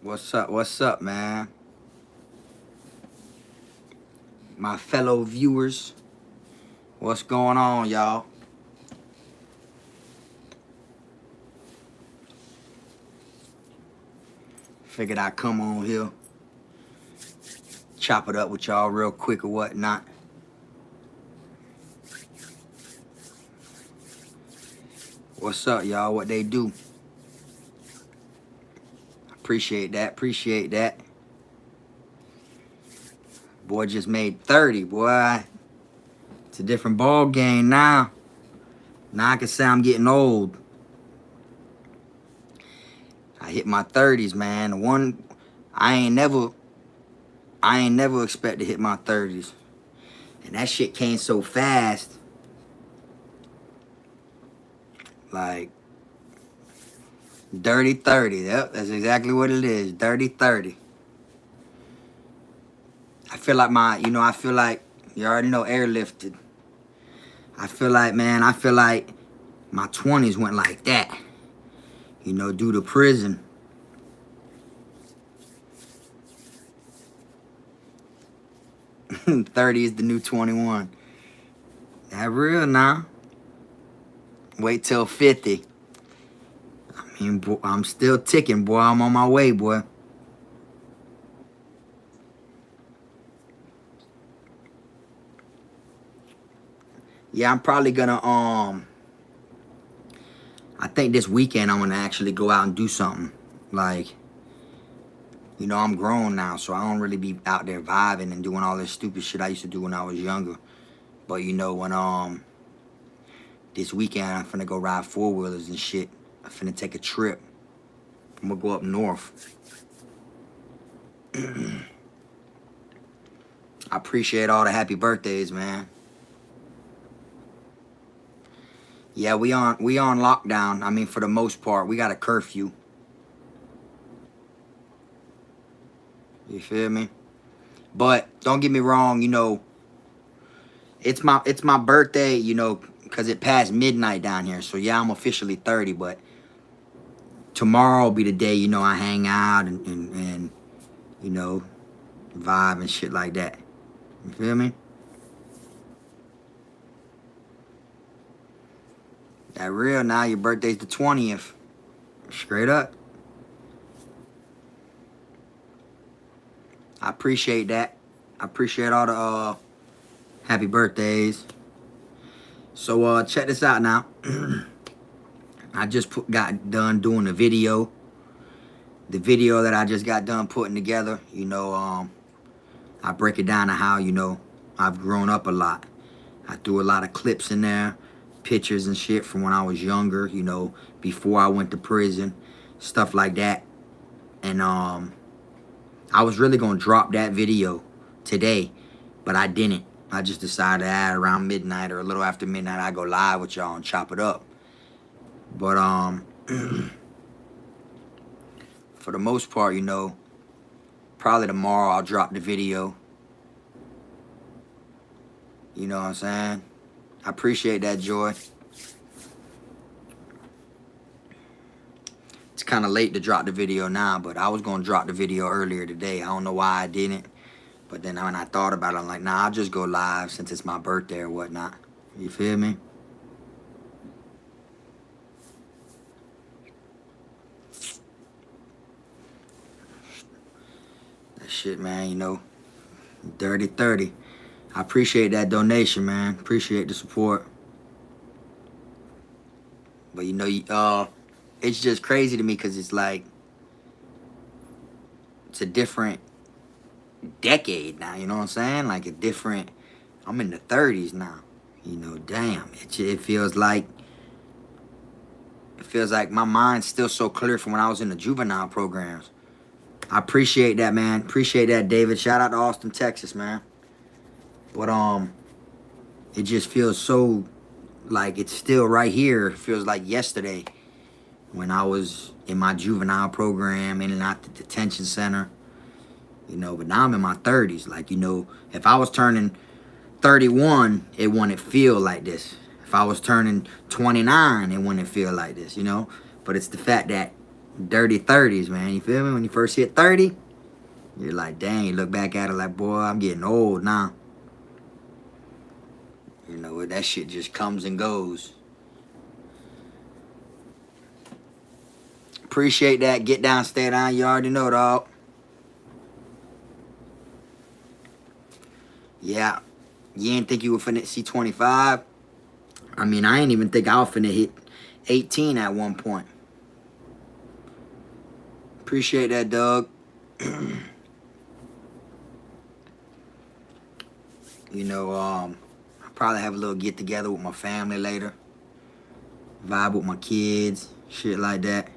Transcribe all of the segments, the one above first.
What's up? What's up, man? My fellow viewers, what's going on, y'all? Figured I'd come on here, chop it up with y'all real quick or whatnot. What's up, y'all? What they do? Appreciate that. Appreciate that. Boy just made 30, boy. It's a different ball game now. Now I can say I'm getting old. I hit my 30s, man. I ain't never expect to hit my 30s. And that shit came so fast. Like, dirty 30. Yep, that's exactly what it is. Dirty 30. I feel like I feel like, you already know, airlifted. I feel like my 20s went like that. You know, due to prison. $30 is the new 21. That real now. Wait till 50. I mean, boy, I'm still ticking, boy. I'm on my way, boy. Yeah, I'm probably gonna, I think this weekend I'm gonna actually go out and do something. Like, you know, I'm grown now, so I don't really be out there vibing and doing all this stupid shit I used to do when I was younger. But, you know, when, this weekend I'm finna go ride four-wheelers and shit. I'm finna take a trip. I'm gonna go up north. I appreciate all the happy birthdays, man. Yeah, we on lockdown. I mean, for the most part, we got a curfew. You feel me? But don't get me wrong, you know, it's my birthday, you know, because it passed midnight down here. So yeah, I'm officially 30, but tomorrow will be the day, you know, I hang out and you know, vibe and shit like that. You feel me? That real now, your birthday's the 20th. Straight up. I appreciate that. I appreciate all the happy birthdays. So check this out now. I just got done doing a video. The video that I just got done putting together, you know, I break it down to how, you know, I've grown up a lot. I threw a lot of clips in there, pictures and shit from when I was younger, you know, before I went to prison, stuff like that. And I was really gonna drop that video today, but I didn't. I just decided to add around midnight or a little after midnight, I go live with y'all and chop it up. But for the most part, you know, probably tomorrow I'll drop the video. You know what I'm saying? I appreciate that, Joy. It's kind of late to drop the video now, but I was going to drop the video earlier today. I don't know why I didn't. But then when I thought about it, I'm like, nah, I'll just go live since it's my birthday or whatnot. You feel me? That shit, man, you know, dirty 30. I appreciate that donation, man. Appreciate the support. But, you know, it's just crazy to me because it's like, it's a different decade now, you know what I'm saying? Like a different, I'm in the 30s now. You know, damn, it feels like my mind's still so clear from when I was in the juvenile programs. I appreciate that, man. Appreciate that, David. Shout out to Austin, Texas, man. But it just feels so like it's still right here. It feels like yesterday when I was in my juvenile program, in and out the detention center. You know, but now I'm in my 30s. Like, you know, if I was turning 31, it wouldn't feel like this. If I was turning 29, it wouldn't feel like this, you know? But it's the fact that dirty 30s, man. You feel me? When you first hit 30, you're like, dang, you look back at it like, boy, I'm getting old now. You know, that shit just comes and goes. Appreciate that. Get down, stay down. You already know, dog. Yeah. You ain't think you were finna see 25? I mean, I ain't even think I was finna hit 18 at one point. Appreciate that, Doug. You know, I'll probably have a little get together with my family later. Vibe with my kids. Shit like that.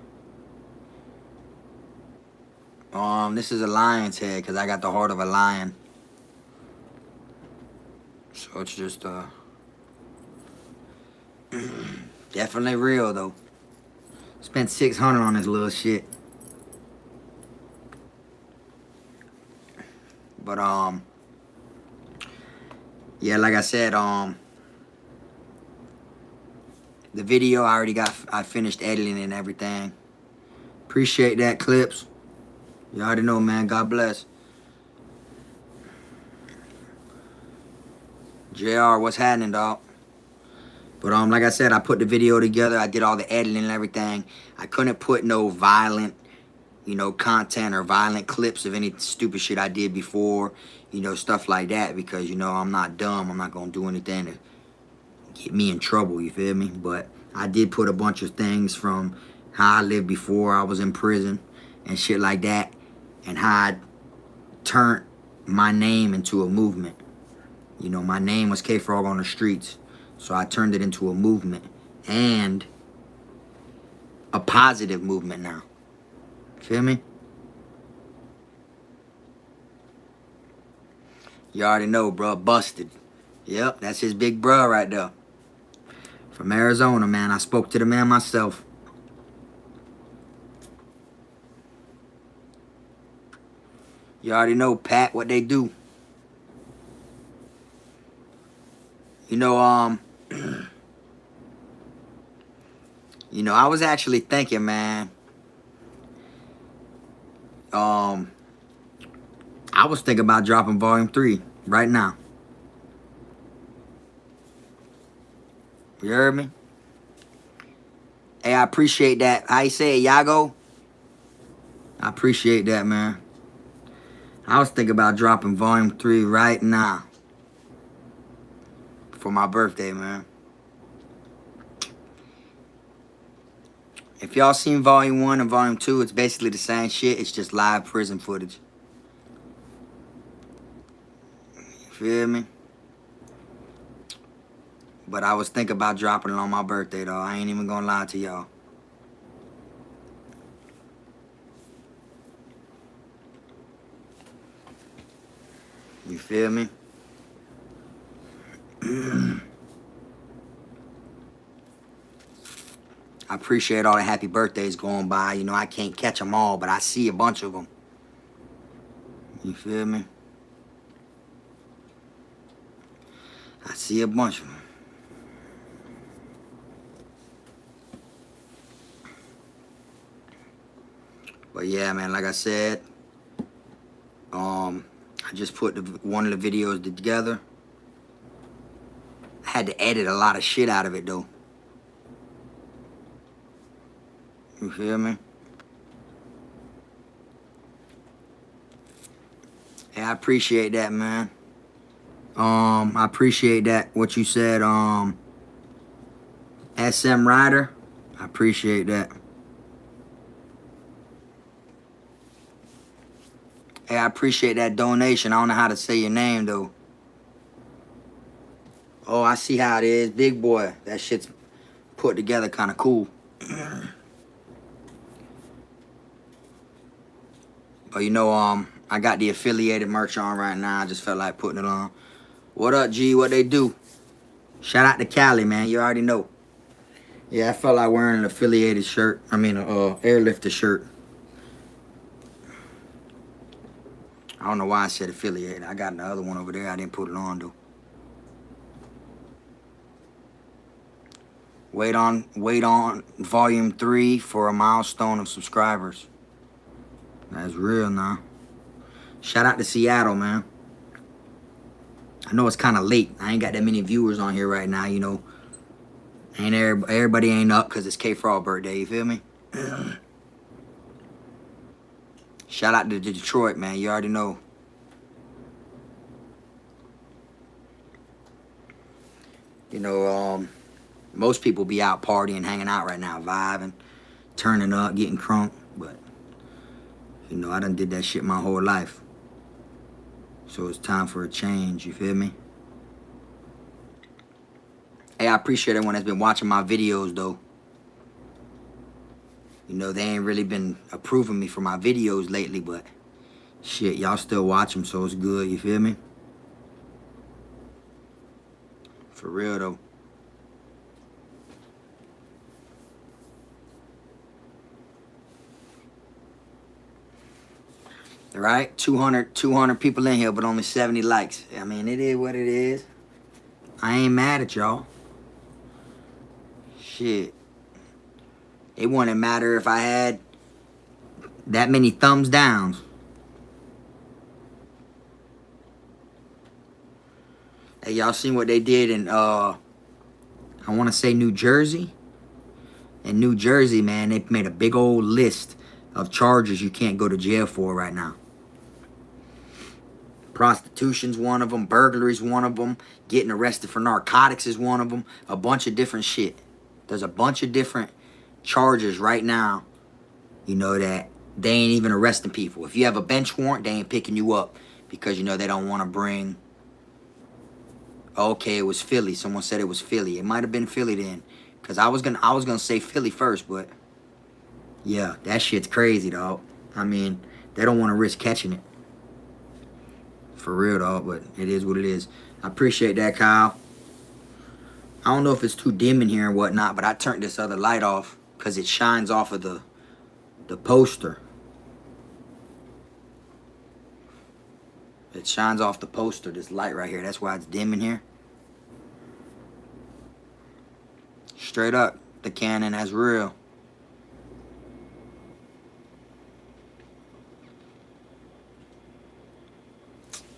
This is a lion's head because I got the heart of a lion. So it's just, definitely real, though. Spent $600 on this little shit. But, yeah, like I said, the video I finished editing and everything. Appreciate that, Clips. You already know, man. God bless. JR, what's happening, dog? But like I said, I put the video together. I did all the editing and everything. I couldn't put no violent, you know, content or violent clips of any stupid shit I did before, you know, stuff like that, because, you know, I'm not dumb. I'm not gonna do anything to get me in trouble, you feel me? But I did put a bunch of things from how I lived before I was in prison and shit like that, and how I turned my name into a movement. You know, my name was KFROG on the streets, so I turned it into a movement, and a positive movement now. Feel me? You already know, bro. Busted. Yep, that's his big bro right there. From Arizona, man. I spoke to the man myself. You already know, Pat, what they do. You know, you know, I was actually thinking, man. I was thinking about dropping Volume 3 right now. You heard me? Hey, I appreciate that. How you say it, Yago? I appreciate that, man. I was thinking about dropping Volume 3 right now. For my birthday, man. If y'all seen Volume 1 and Volume 2, it's basically the same shit. It's just live prison footage. You feel me? But I was thinking about dropping it on my birthday, though. I ain't even gonna lie to y'all. You feel me? I appreciate all the happy birthdays going by. You know, I can't catch them all, but I see a bunch of them. You feel me? I see a bunch of them. But yeah, man, like I said, I just put one of the videos together. I had to edit a lot of shit out of it, though. You feel me? Hey, I appreciate that, man. I appreciate that, what you said, SM Rider. I appreciate that. Hey, I appreciate that donation. I don't know how to say your name, though. Oh, I see how it is. Big boy. That shit's put together kind of cool. But, you know, I got the affiliated merch on right now. I just felt like putting it on. What up, G? What they do? Shout out to Cali, man. You already know. Yeah, I felt like wearing an affiliated shirt. I mean, airlifter shirt. I don't know why I said affiliated. I got another one over there. I didn't put it on, though. Wait on volume 3 for a milestone of subscribers. That's real now. Shout out to Seattle, man. I know it's kind of late. I ain't got that many viewers on here right now, you know. Ain't everybody ain't up because it's KFROG birthday, you feel me? Shout out to Detroit, man. You already know. You know, most people be out partying, hanging out right now, vibing, turning up, getting crunk. But, you know, I done did that shit my whole life. So it's time for a change, you feel me? Hey, I appreciate everyone that's been watching my videos, though. You know, they ain't really been approving me for my videos lately, but shit, y'all still watch them, so it's good, you feel me? For real, though. Right? 200 people in here, but only 70 likes. I mean, it is what it is. I ain't mad at y'all. Shit. It wouldn't matter if I had that many thumbs downs. Hey, y'all seen what they did in, I want to say New Jersey? In New Jersey, man, they made a big old list of charges you can't go to jail for right now. Prostitution's one of them. Burglary's one of them. Getting arrested for narcotics is one of them. A bunch of different shit. There's a bunch of different charges right now, you know, that they ain't even arresting people. If you have a bench warrant, they ain't picking you up because, you know, they don't want to bring... Okay, it was Philly. Someone said it was Philly. It might have been Philly then. Because I was gonna say Philly first, but... Yeah, that shit's crazy, dog. I mean, they don't want to risk catching it. For real, dog, but it is what it is. I appreciate that, Kyle. I don't know if it's too dim in here and whatnot, but I turned this other light off because it shines off of the poster. It shines off the poster, this light right here. That's why it's dim in here. Straight up, the Canon, that's real.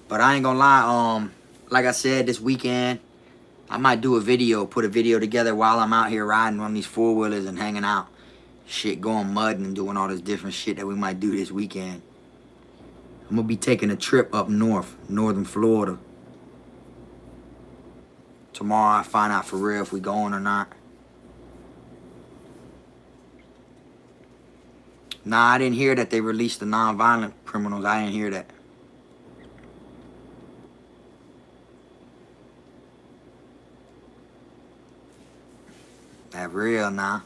But I ain't gonna lie, like I said, this weekend, I might do a video, put a video together while I'm out here riding on these four-wheelers and hanging out. Shit, going mudding and doing all this different shit that we might do this weekend. I'm gonna be taking a trip up north, northern Florida. Tomorrow I find out for real if we going or not. Nah, I didn't hear that they released the non-violent criminals. I didn't hear that. That real now.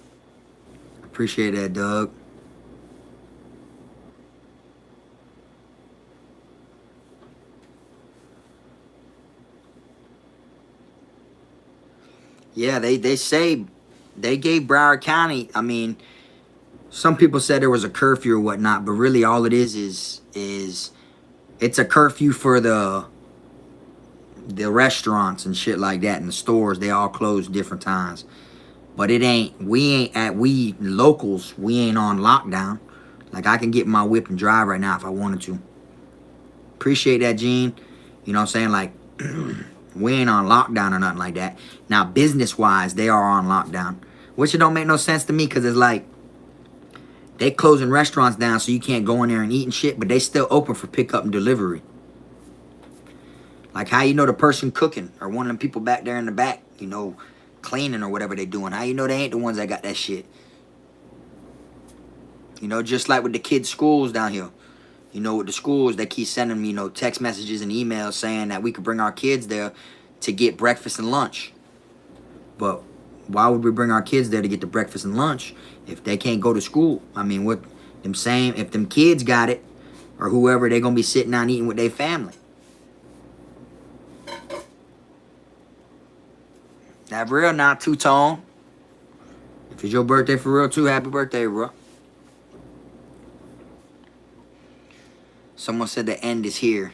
Appreciate that, Doug. Yeah, they say they gave Broward County, I mean, some people said there was a curfew or whatnot, but really all it is it's a curfew for the restaurants and shit like that and the stores. They all close different times. But we locals, we ain't on lockdown. Like, I can get in my whip and drive right now if I wanted to. Appreciate that, Gene. You know what I'm saying? Like, we ain't on lockdown or nothing like that. Now, business-wise, they are on lockdown. Which it don't make no sense to me because it's like, they closing restaurants down so you can't go in there and eat and shit, but they still open for pickup and delivery. Like, how you know the person cooking or one of them people back there in the back, you know, cleaning or whatever they doing? How you know they ain't the ones that got that shit? You know, just like with the kids' schools down here. You know, with the schools, they keep sending me, you know, text messages and emails saying that we could bring our kids there to get breakfast and lunch. But why would we bring our kids there to get the breakfast and lunch if they can't go to school? I mean, what them saying, if them kids got it or whoever, they gonna be sitting down eating with their family. That real now, two-tone. If it's your birthday for real too, happy birthday, bro. Someone said the end is here.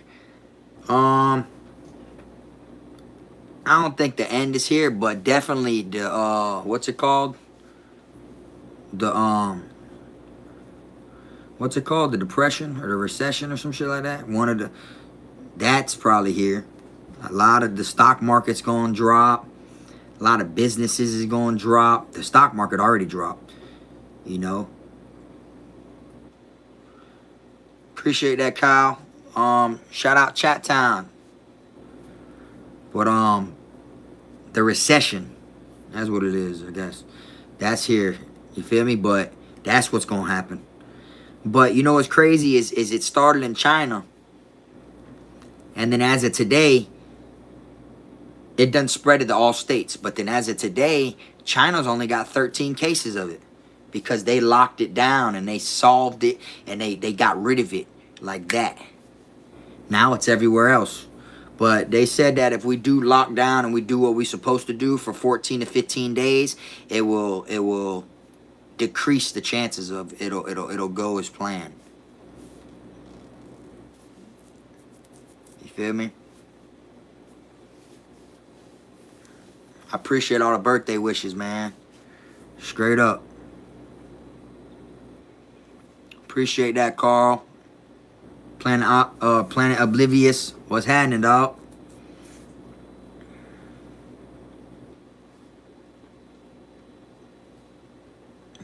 I don't think the end is here, but definitely the what's it called? The what's it called? The depression or the recession or some shit like that. That's probably here. A lot of the stock market's gonna drop. A lot of businesses is gonna drop. The stock market already dropped. You know. Appreciate that, Kyle. Shout out Chat Town. But the recession, that's what it is, I guess. That's here. You feel me? But that's what's gonna happen. But you know what's crazy is it started in China. And then as of today, it done spread to all states. But then as of today, China's only got 13 cases of it. Because they locked it down and they solved it and they got rid of it like that. Now it's everywhere else. But they said that if we do lock down and we do what we're supposed to do for 14 to 15 days, it will decrease the chances of it'll go as planned. You feel me? I appreciate all the birthday wishes, man. Straight up. Appreciate that, Carl. Planet Oblivious. What's happening, dog?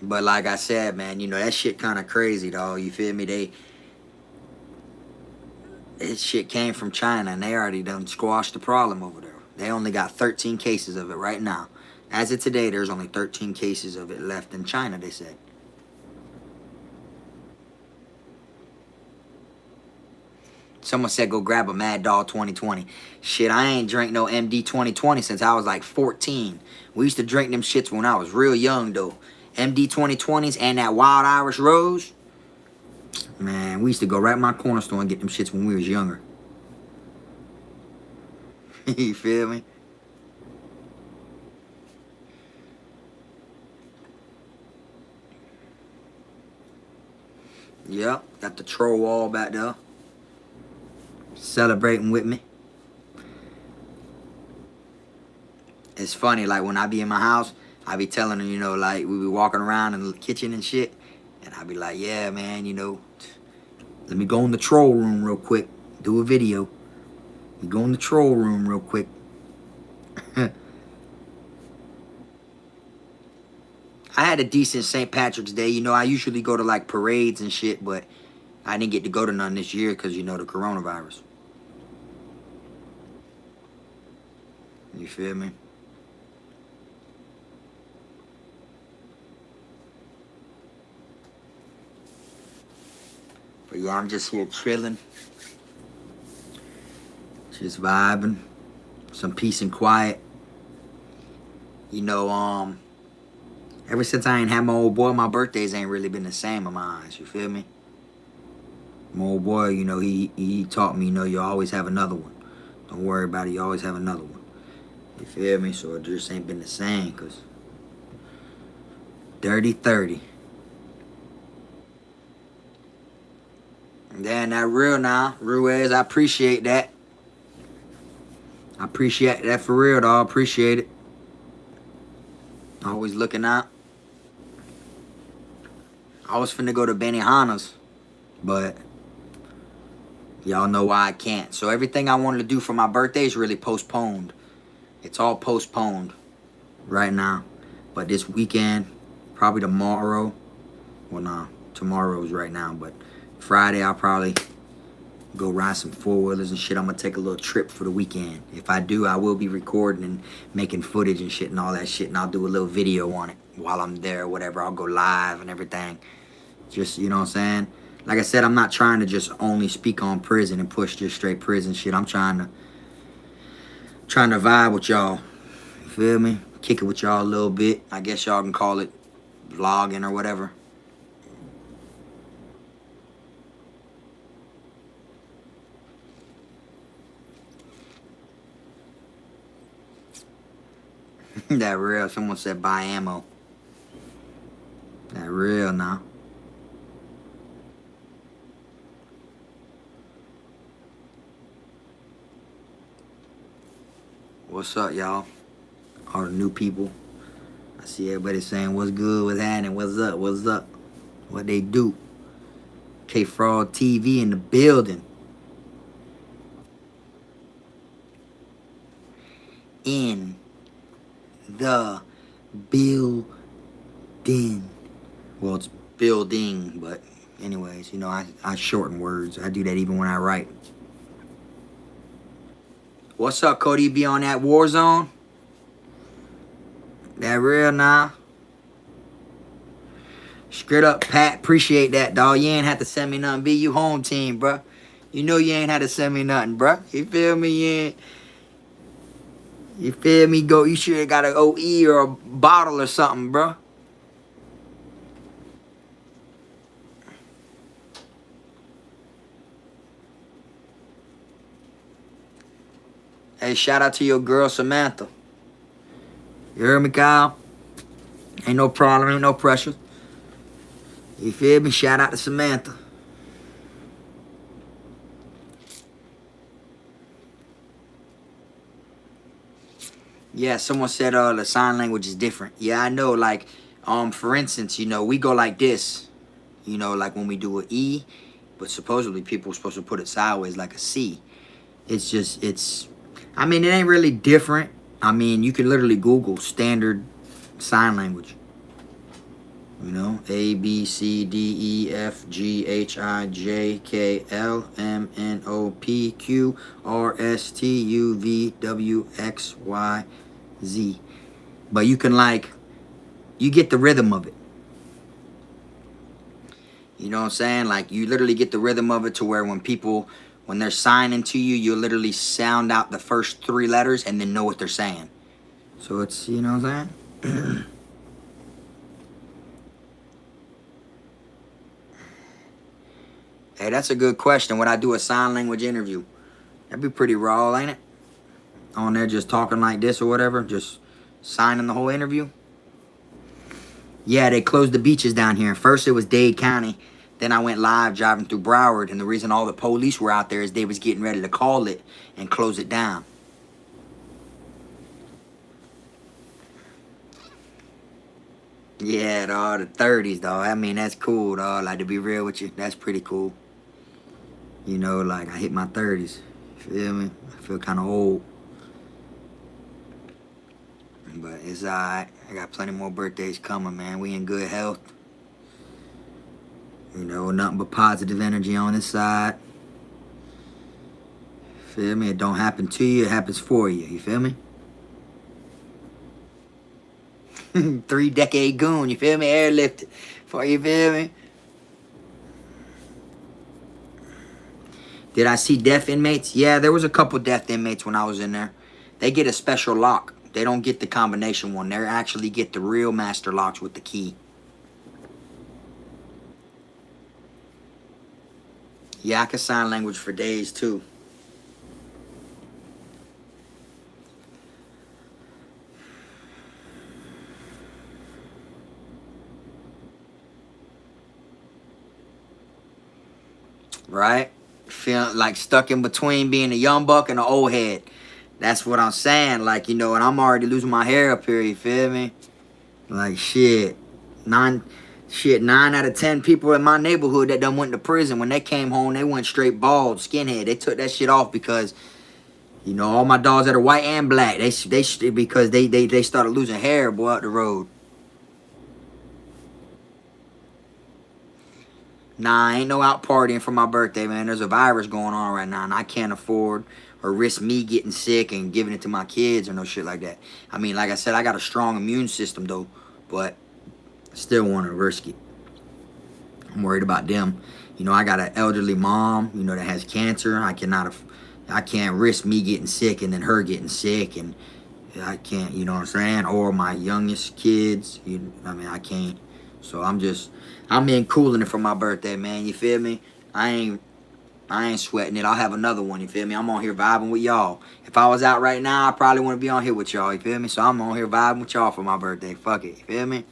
But like I said, man, you know, that shit kind of crazy, dog. You feel me? This shit came from China, and they already done squashed the problem over there. They only got 13 cases of it right now. As of today, there's only 13 cases of it left in China, they said. Someone said go grab a Mad Dog 2020. Shit, I ain't drank no MD 2020 since I was like 14. We used to drink them shits when I was real young, though. MD 2020s and that Wild Irish Rose. Man, we used to go right in my corner store and get them shits when we was younger. You feel me? Yep, got the troll wall back there. Celebrating with me. It's funny, like when I be in my house, I be telling them, you know, like we be walking around in the kitchen and shit. And I be like, yeah, man, you know, let me go in the troll room real quick. Do a video. We go in the troll room real quick. I had a decent St. Patrick's Day. You know, I usually go to like parades and shit, but I didn't get to go to none this year because, you know, the coronavirus. You feel me? But yeah, I'm just here chilling. Just vibing. Some peace and quiet. You know, ever since I ain't had my old boy, my birthdays ain't really been the same in my eyes. You feel me? My old boy, you know, he taught me, you know, you always have another one. Don't worry about it. You always have another one. You feel me? So it just ain't been the same, because dirty 30. Damn, that real now. Ruiz, I appreciate that. I appreciate that for real, dog. Appreciate it. Always looking out. I was finna go to Benihana's, but y'all know why I can't. So everything I wanted to do for my birthday is really postponed. It's all postponed right now. But this weekend, probably tomorrow. Well, nah, tomorrow's right now, but Friday I'll probably go ride some four-wheelers and shit. I'm gonna take a little trip for the weekend. If I do, I will be recording and making footage and shit and all that shit, and I'll do a little video on it while I'm there or whatever. I'll go live and everything. Just, you know what I'm saying? Like I said, I'm not trying to just only speak on prison and push just straight prison shit. I'm trying to vibe with y'all. You feel me? Kick it with y'all a little bit. I guess y'all can call it vlogging or whatever. That real. Someone said buy ammo. That real now. What? What's up, y'all? All the new people. I see everybody saying what's good, what's happening, what's up, what they do. KFROG TV in the building. In the building. Well, it's building, but anyways, you know, I shorten words. I do that even when I write. What's up, Cody? You be on that war zone? That real now? Straight up, Pat. Appreciate that, dog. You ain't had to send me nothing. Be you home team, bruh. You know you ain't had to send me nothing, bruh. You feel me? You feel me? Go. You should have got an OE or a bottle or something, bruh. Hey, shout out to your girl, Samantha. You heard me, Kyle? Ain't no problem, ain't no pressure. You feel me? Shout out to Samantha. Yeah, someone said the sign language is different. Yeah, I know, like, for instance, you know, we go like this. You know, like when we do an E, but supposedly people are supposed to put it sideways like a C. It's just, I mean, it ain't really different. I mean, you can literally Google standard sign language. You know, A, B, C, D, E, F, G, H, I, J, K, L, M, N, O, P, Q, R, S, T, U, V, W, X, Y, Z. But you can, like, you get the rhythm of it. You know what I'm saying? Like, you literally get the rhythm of it to where when they're signing to you, you literally sound out the first 3 letters and then know what they're saying. So it's, you know what I'm saying? Hey, that's a good question. When I do a sign language interview, that'd be pretty raw, ain't it? On there just talking like this or whatever, just signing the whole interview. Yeah, they closed the beaches down here. First it was Dade County. Then I went live driving through Broward. And the reason all the police were out there is they was getting ready to call it and close it down. Yeah, dog, the 30s, dog. I mean, that's cool, dog. Like, to be real with you, that's pretty cool. You know, like, I hit my 30s. Feel me? I feel kind of old. But it's alright. I got plenty more birthdays coming, man. We in good health. You know, nothing but positive energy on this side. Feel me? It don't happen to you, it happens for you. You feel me? 3-decade goon, you feel me? Airlifted. For you feel me? Did I see deaf inmates? Yeah, there was a couple deaf inmates when I was in there. They get a special lock. They don't get the combination one. They actually get the real master locks with the key. Yeah, I can sign language for days too. Right? Feeling like stuck in between being a young buck and an old head. That's what I'm saying. Like, you know, and I'm already losing my hair up here, you feel me? Like, shit. 9 out of 10 people in my neighborhood that done went to prison, when they came home, they went straight bald, skinhead. They took that shit off because, you know, all my dogs that are white and black, because they started losing hair, boy, up the road. Nah, ain't no out partying for my birthday, man. There's a virus going on right now, and I can't afford or risk me getting sick and giving it to my kids or no shit like that. I mean, like I said, I got a strong immune system, though, but I still want to risk it. I'm worried about them. You know, I got an elderly mom, you know, that has cancer. I can't risk me getting sick and then her getting sick, and I can't, you know what I'm saying? Or my youngest kids, I mean, I can't. So I'm in cooling it for my birthday, man. You feel me? I ain't sweating it. I'll have another one, you feel me? I'm on here vibing with y'all. If I was out right now, I probably want to be on here with y'all, you feel me? So I'm on here vibing with y'all for my birthday. Fuck it, you feel me?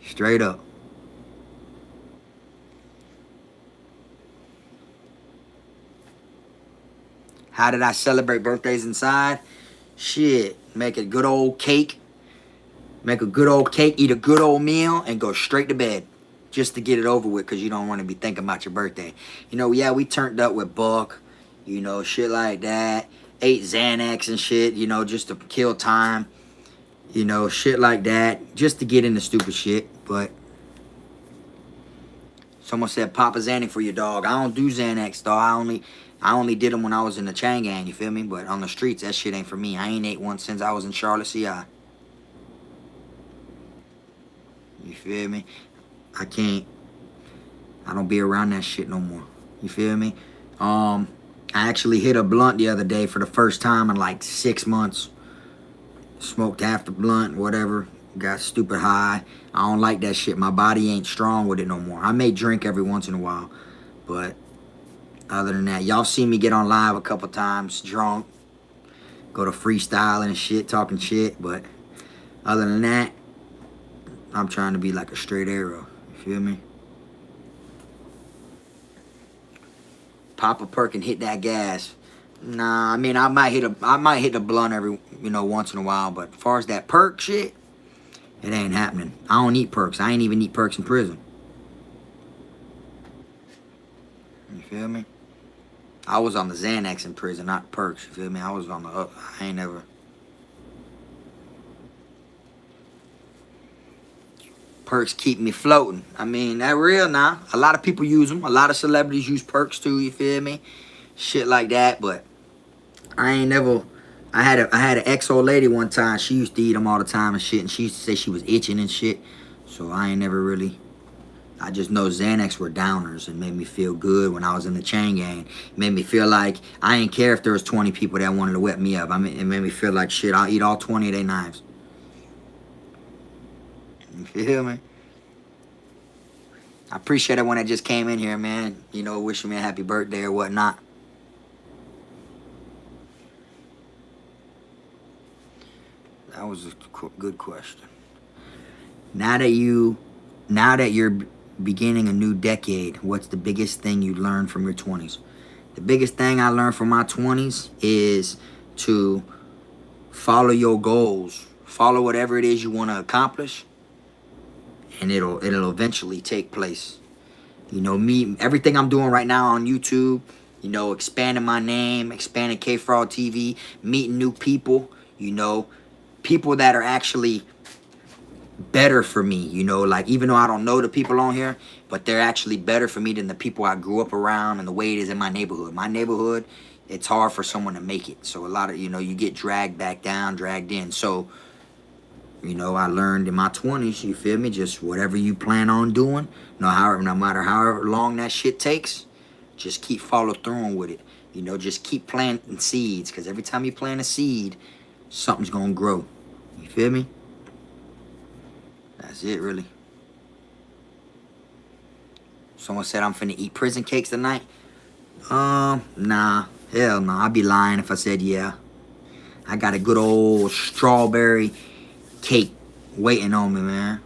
Straight up. How did I celebrate birthdays inside? Shit, make a good old cake. Make a good old cake, eat a good old meal, and go straight to bed. Just to get it over with, because you don't want to be thinking about your birthday. You know, yeah, we turned up with Buck, you know, shit like that. Ate Xanax and shit, you know, just to kill time. You know, shit like that. Just to get into stupid shit. But someone said, Papa Xanax for your dog. I don't do Xanax, dog. I only did them when I was in the chain gang, you feel me? But on the streets, that shit ain't for me. I ain't ate one since I was in Charlotte, CI. You feel me? I don't be around that shit no more. You feel me? I actually hit a blunt the other day for the first time in like 6 months. Smoked half the blunt, whatever. Got stupid high. I don't like that shit. My body ain't strong with it no more. I may drink every once in a while. But other than that, y'all see me get on live a couple times drunk. Go to freestyling and shit, talking shit. But other than that, I'm trying to be like a straight arrow. You feel me? Pop a perk and hit that gas. Nah, I mean I might hit a blunt every once in a while, but as far as that perk shit, it ain't happening. I don't eat perks. I ain't even eat perks in prison. You feel me? I was on the Xanax in prison, not perks. You feel me? I was on the up. I ain't never. Perks keep me floating. I mean, that real now. A lot of people use them. A lot of celebrities use perks too, you feel me? Shit like that, but I ain't never. I had an ex-old lady one time. She used to eat them all the time and shit, and she used to say she was itching and shit. So I ain't never really. I just know Xanax were downers and made me feel good when I was in the chain gang. It made me feel like I ain't care if there was 20 people that wanted to wet me up. I mean, it made me feel like shit. I'll eat all 20 of their knives. You feel me? I appreciate everyone that just came in here, man. You know, wishing me a happy birthday or whatnot. That was a good question. Now that you're beginning a new decade, what's the biggest thing you learned from your 20s? The biggest thing I learned from my 20s is to follow your goals. Follow whatever it is you want to accomplish, and it'll eventually take place. You know, everything I'm doing right now on YouTube, you know, expanding my name, expanding KFROG TV, meeting new people, you know, people that are actually better for me, you know, like even though I don't know the people on here, but they're actually better for me than the people I grew up around and the way it is in my neighborhood. My neighborhood, it's hard for someone to make it. So a lot of, you get dragged back down, dragged in. So, I learned in my 20s, you feel me? Just whatever you plan on doing, no matter however long that shit takes, just keep follow through with it. Just keep planting seeds, because every time you plant a seed, something's going to grow. You feel me? That's it, really. Someone said I'm finna eat prison cakes tonight. Nah. Hell no. I'd be lying if I said yeah. I got a good old strawberry cake waiting on me, man.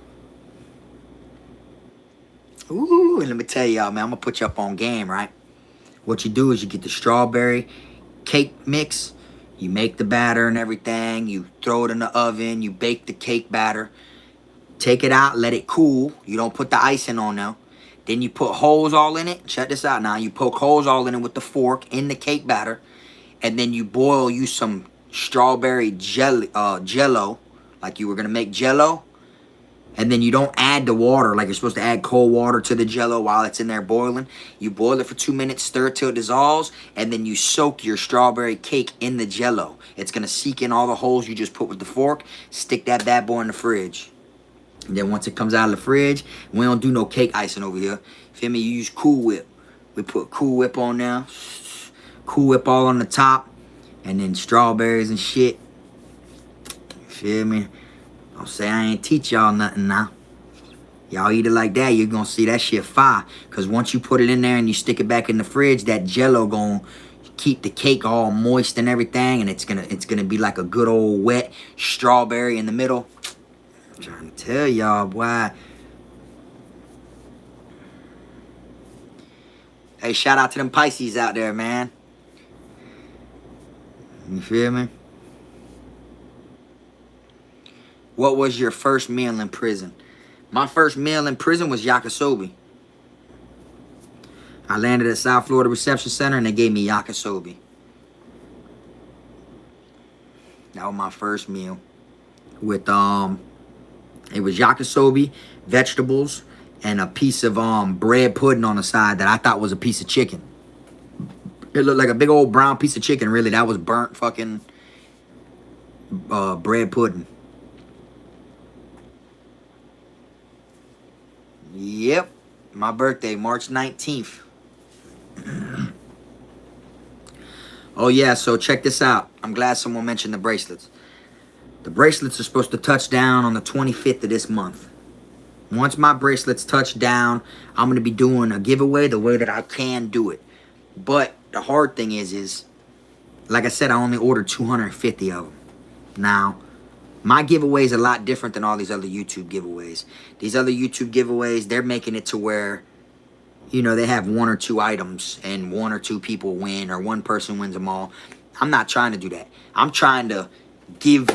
Ooh, and let me tell y'all, man, I'm gonna put you up on game, right? What you do is you get the strawberry cake mix, you make the batter and everything, you throw it in the oven, you bake the cake batter, take it out, let it cool. You don't put the icing on now. Then you put holes all in it. Check this out now. You poke holes all in it with the fork in the cake batter, and then you boil you some strawberry jello, like you were gonna make jello. And then you don't add the water like you're supposed to add cold water to the jello while it's in there boiling. You boil it for 2 minutes, stir it till it dissolves, and then you soak your strawberry cake in the jello. It's gonna seek in all the holes you just put with the fork. Stick that bad boy in the fridge. And then once it comes out of the fridge, we don't do no cake icing over here. Feel me? You use Cool Whip. We put Cool Whip on there. Cool Whip all on the top. And then strawberries and shit. Feel me? Don't say I ain't teach y'all nothing now. Y'all eat it like that, you're gonna see that shit fire. Cause once you put it in there and you stick it back in the fridge, that jello gonna keep the cake all moist and everything, and it's gonna be like a good old wet strawberry in the middle. I'm trying to tell y'all, boy. Hey, shout out to them Pisces out there, man. You feel me? What was your first meal in prison? My first meal in prison was yakisobe. I landed at South Florida Reception Center and they gave me yakisobe. That was my first meal. With it was yakisobe, vegetables, and a piece of bread pudding on the side that I thought was a piece of chicken. It looked like a big old brown piece of chicken. Really, that was burnt fucking bread pudding. Yep, my birthday, March 19th. Oh yeah, so check this out. I'm glad someone mentioned the bracelets. The bracelets are supposed to touch down on the 25th of this month. Once my bracelets touch down, I'm going to be doing a giveaway the way that I can do it. But the hard thing is, like I said, I only ordered 250 of them. Now, my giveaway is a lot different than all these other YouTube giveaways. These other YouTube giveaways, they're making it to where, you know, they have 1 or 2 items and 1 or 2 people win or 1 person wins them all. I'm not trying to do that. I'm trying to give,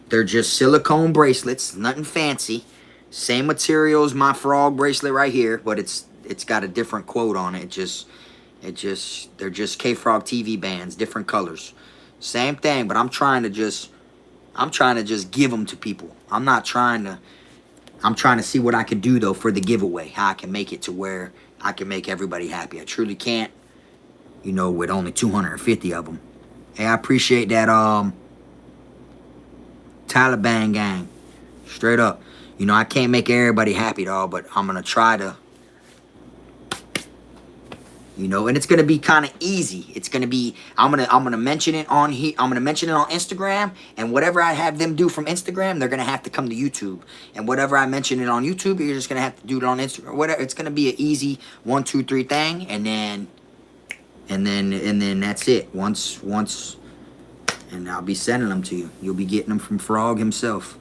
they're just silicone bracelets, nothing fancy. Same material as my frog bracelet right here, but it's got a different quote on it. They're just KFROG TV bands, different colors. Same thing, but I'm trying to just give them to people. I'm trying to see what I can do though for the giveaway, how I can make it to where I can make everybody happy. I truly can't, you know, with only 250 of them. Hey, I appreciate that Taliban gang. Straight up. You know, I can't make everybody happy, dog, but I'm going to try to, you know, and it's going to be kind of easy. It's going to be, I'm going to mention it on here. I'm going to mention it on Instagram, and whatever I have them do from Instagram, they're going to have to come to YouTube. And whatever I mention it on YouTube, you're just going to have to do it on Instagram. Whatever. It's going to be an easy 1, 2, 3 thing, and then that's it. Once, and I'll be sending them to you. You'll be getting them from Frog himself.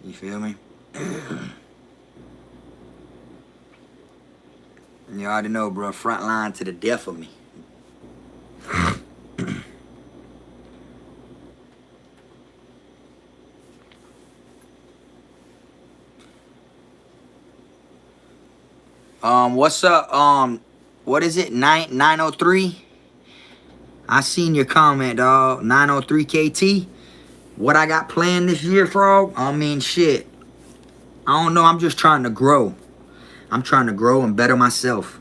You feel me? You already know, bro. Front line to the death of me. What's up? What is it? 903? I seen your comment, dog. 903 KT. What I got planned this year, Frog? I mean, shit. I don't know. I'm just trying to grow. I'm trying to grow and better myself.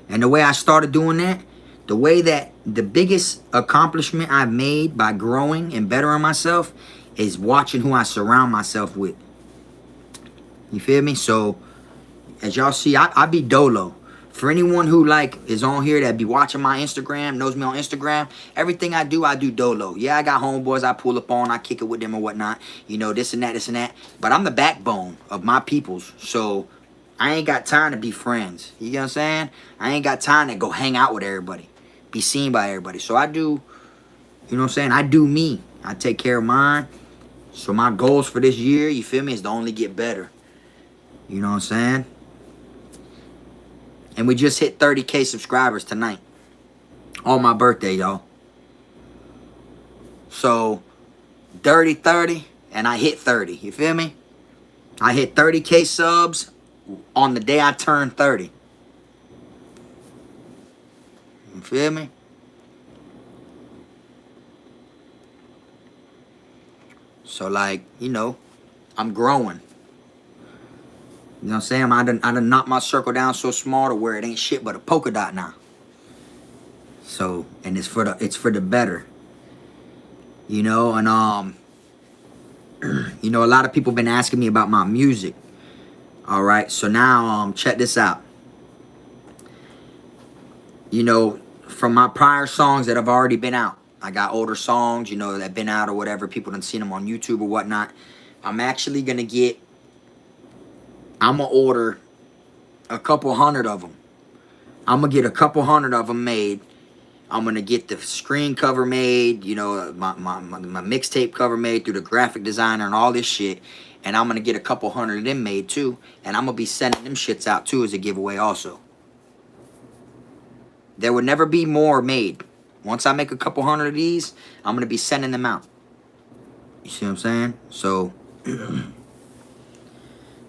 And the way I started doing that, the way that the biggest accomplishment I've made by growing and bettering myself is watching who I surround myself with. You feel me? So, as y'all see, I be dolo. For anyone who like is on here that be watching my Instagram, knows me on Instagram, everything I do dolo. Yeah, I got homeboys I pull up on, I kick it with them or whatnot. You know, this and that. But I'm the backbone of my peoples. So I ain't got time to be friends. You know what I'm saying? I ain't got time to go hang out with everybody, be seen by everybody. So I do, you know what I'm saying? I do me. I take care of mine. So my goals for this year, you feel me, is to only get better. You know what I'm saying? And we just hit 30K subscribers tonight. On my birthday, y'all. So, dirty 30, and I hit 30. You feel me? I hit 30K subs on the day I turned 30. You feel me? So, like, you know, I'm growing. You know what I'm saying? I done knocked my circle down so small to where it ain't shit but a polka dot now. So, and it's for the better. You know, and you know, a lot of people been asking me about my music. All right, so now check this out. You know, from my prior songs that have already been out, I got older songs, you know, that been out or whatever. People done seen them on YouTube or whatnot. I'm actually gonna get. I'm going to order a couple hundred of them. I'm going to get a couple hundred of them made. I'm going to get the screen cover made, you know, my mixtape cover made through the graphic designer and all this shit. And I'm going to get a couple hundred of them made too. And I'm going to be sending them shits out too as a giveaway also. There will never be more made. Once I make a couple hundred of these, I'm going to be sending them out. You see what I'm saying? So,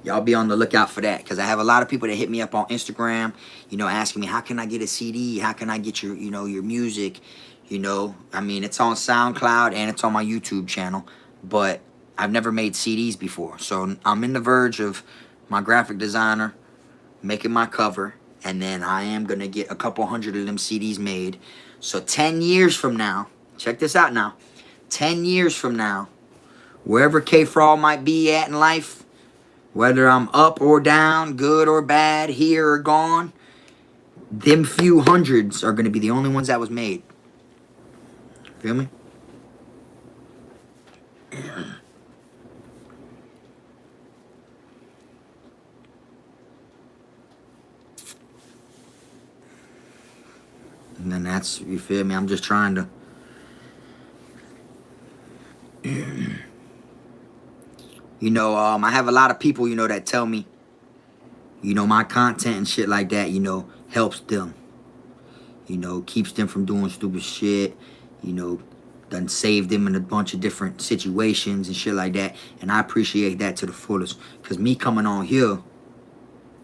y'all be on the lookout for that. Because I have a lot of people that hit me up on Instagram, you know, asking me, how can I get a CD? How can I get your, you know, your music? You know, I mean, it's on SoundCloud and it's on my YouTube channel. But I've never made CDs before. So, I'm in the verge of my graphic designer making my cover. And then I am going to get a couple hundred of them CDs made. So 10 years from now, check this out now. 10 years from now, wherever KFROG might be at in life, whether I'm up or down, good or bad, here or gone, them few hundreds are going to be the only ones that was made. Feel me? And then that's, you feel me? I'm just trying to... You know, I have a lot of people, you know, that tell me, you know, my content and shit like that, you know, helps them. You know, keeps them from doing stupid shit. You know, done saved them in a bunch of different situations and shit like that. And I appreciate that to the fullest. Because me coming on here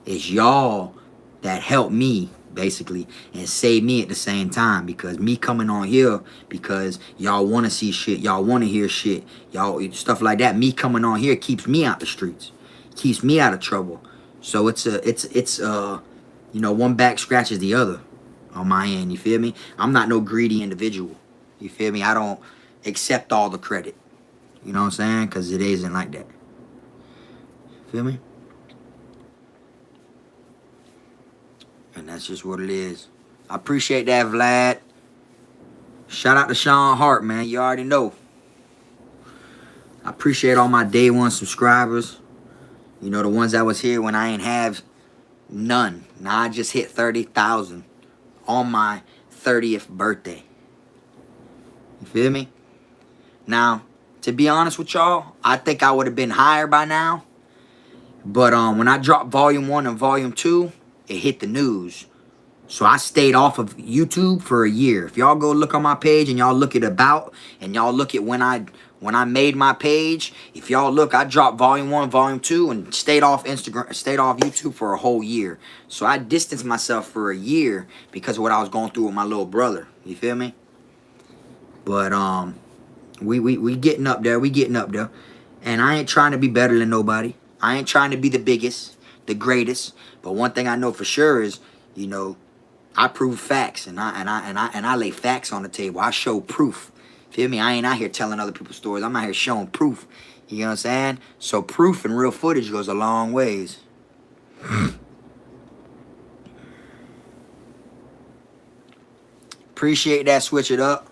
is y'all that help me, basically, and save me at the same time. Because me coming on here, because y'all want to see shit, y'all want to hear shit, y'all, stuff like that. Me coming on here keeps me out the streets, keeps me out of trouble. So it's you know, one back scratches the other on my end. You feel me? I'm not no greedy individual. You feel me? I don't accept all the credit. You know what I'm saying? Because it isn't like that. Feel me? And that's just what it is. I appreciate that, Vlad. Shout out to Sean Hart, man. You already know. I appreciate all my day one subscribers. You know, the ones that was here when I ain't have none. Now I just hit 30,000 on my 30th birthday. You feel me? Now, to be honest with y'all, I think I would have been higher by now. But when I dropped Volume 1 and Volume 2, it hit the news. So I stayed off of YouTube for a year. If y'all go look on my page and y'all look at about, and y'all look at when I made my page, if y'all look, I dropped Volume 1, Volume 2, and stayed off Instagram, stayed off YouTube for a whole year. So I distanced myself for a year because of what I was going through with my little brother. You feel me? But we getting up there. We getting up there. And I ain't trying to be better than nobody. I ain't trying to be the biggest, the greatest. But one thing I know for sure is, you know, I prove facts, and I lay facts on the table. I show proof. Feel me? I ain't out here telling other people's stories. I'm out here showing proof. You know what I'm saying? So proof and real footage goes a long ways. Appreciate that. Switch it up.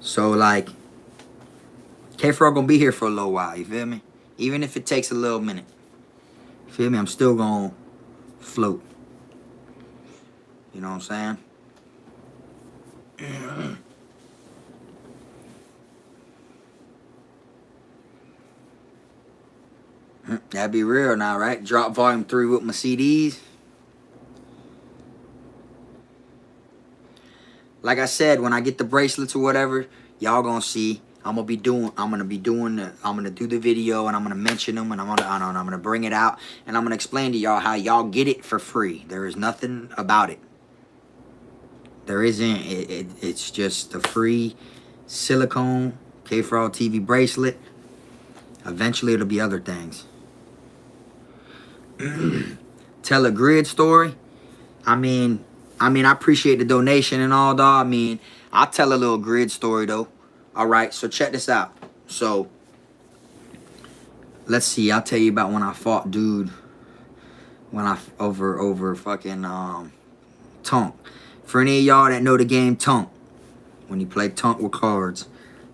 So like, KFROG gonna be here for a little while. You feel me? Even if it takes a little minute. Feel me? I'm still gonna float. You know what I'm saying? That'd be real now, right? Drop Volume 3 with my CDs. Like I said, when I get the bracelets or whatever, y'all gonna see. I'm gonna do the video, and I'm gonna mention them, and I'm gonna bring it out, and I'm gonna explain to y'all how y'all get it for free. There is nothing about it. There isn't. It's just a free silicone KFROG TV bracelet. Eventually, it'll be other things. Tell a grid story. I mean, I appreciate the donation and all, dog. I mean, I'll tell a little grid story though. All right, so check this out. So, let's see. I'll tell you about when I fought dude. When I over fucking Tonk. For any of y'all that know the game Tonk, when you play Tonk with cards,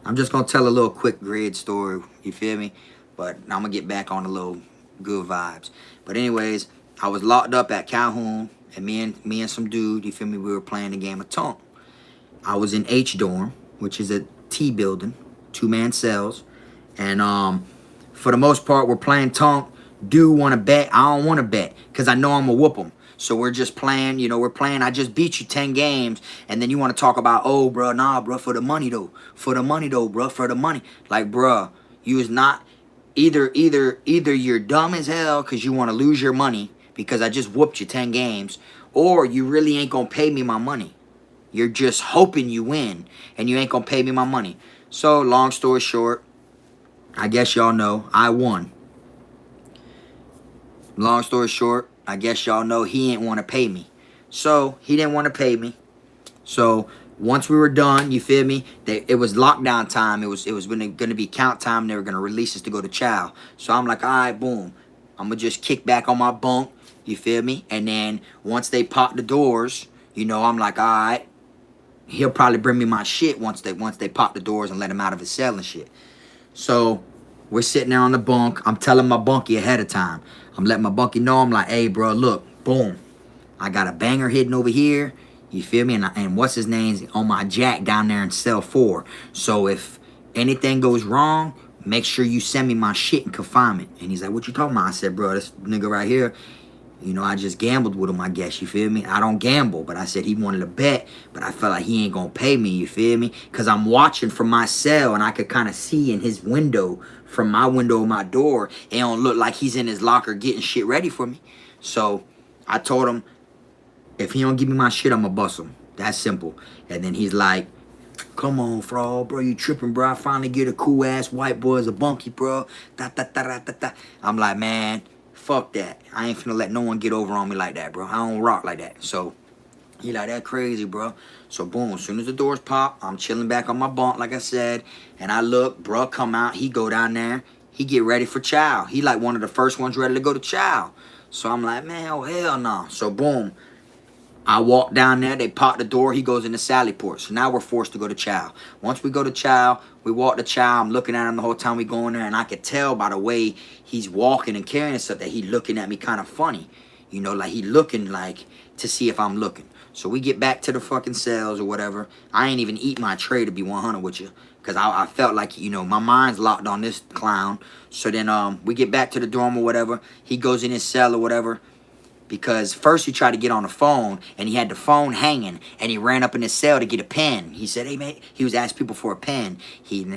I'm just gonna tell a little quick grid story. You feel me? But I'm gonna get back on the little good vibes. But anyways, I was locked up at Calhoun, and me and some dude, you feel me? We were playing the game of Tonk. I was in H dorm, which is a T building, 2-man cells, and for the most part, we're playing Tonk. do want to bet. I don't want to bet because I know I'm going to whoop him. So we're just playing, you know, we're playing. I just beat you 10 games. And then you want to talk about, oh, bro, nah, bro, for the money, though. For the money, though, bro, for the money. Like, bro, you is not, either you're dumb as hell because you want to lose your money because I just whooped you 10 games, or you really ain't going to pay me my money. You're just hoping you win, and you ain't going to pay me my money. So, long story short, I guess y'all know I won. Long story short, I guess y'all know he ain't want to pay me. So, he didn't want to pay me. So, once we were done, you feel me? It was lockdown time. It was going to be count time. They were going to release us to go to chow. So, I'm like, all right, boom. I'm going to just kick back on my bunk. You feel me? And then, once they pop the doors, you know, I'm like, all right. He'll probably bring me my shit once they pop the doors and let him out of his cell and shit. So, we're sitting there on the bunk. I'm telling my bunkie ahead of time. I'm letting my bunkie know. I'm like, hey, bro, look, boom. I got a banger hidden over here. You feel me? And what's his name's on my jack down there in cell 4. So if anything goes wrong, make sure you send me my shit in confinement. And he's like, what you talking about? I said, bro, this nigga right here, you know, I just gambled with him, I guess, you feel me? I don't gamble, but I said he wanted to bet, but I felt like he ain't gonna pay me, you feel me? Because I'm watching from my cell, and I could kind of see in his window, from my window of my door, it don't look like he's in his locker getting shit ready for me. So I told him, if he don't give me my shit, I'm gonna bust him. That's simple. And then he's like, come on, Frog, bro, you tripping, bro. I finally get a cool-ass white boy as a bunkie, bro. Da, da, da, da, da, da. I'm like, man, fuck that. I ain't finna let no one get over on me like that, bro. I don't rock like that. So, he like, that crazy, bro. So, boom, as soon as the doors pop, I'm chilling back on my bunk, like I said. And I look, bro, come out. He go down there. He get ready for chow. He like one of the first ones ready to go to chow. So, I'm like, man, oh, hell no. So, boom. I walk down there, they pop the door, he goes into Sally Port. So now we're forced to go to chow. Once we go to chow, we walk to chow. I'm looking at him the whole time we go in there, and I could tell by the way he's walking and carrying stuff that he looking at me kind of funny. You know, like he looking like to see if I'm looking. So we get back to the fucking cells or whatever. I ain't even eat my tray, to be 100 with you. Because I felt like, you know, my mind's locked on this clown. So then we get back to the dorm or whatever. He goes in his cell or whatever. Because first he tried to get on the phone, and he had the phone hanging, and he ran up in his cell to get a pen. He said, hey, man, he was asking people for a pen.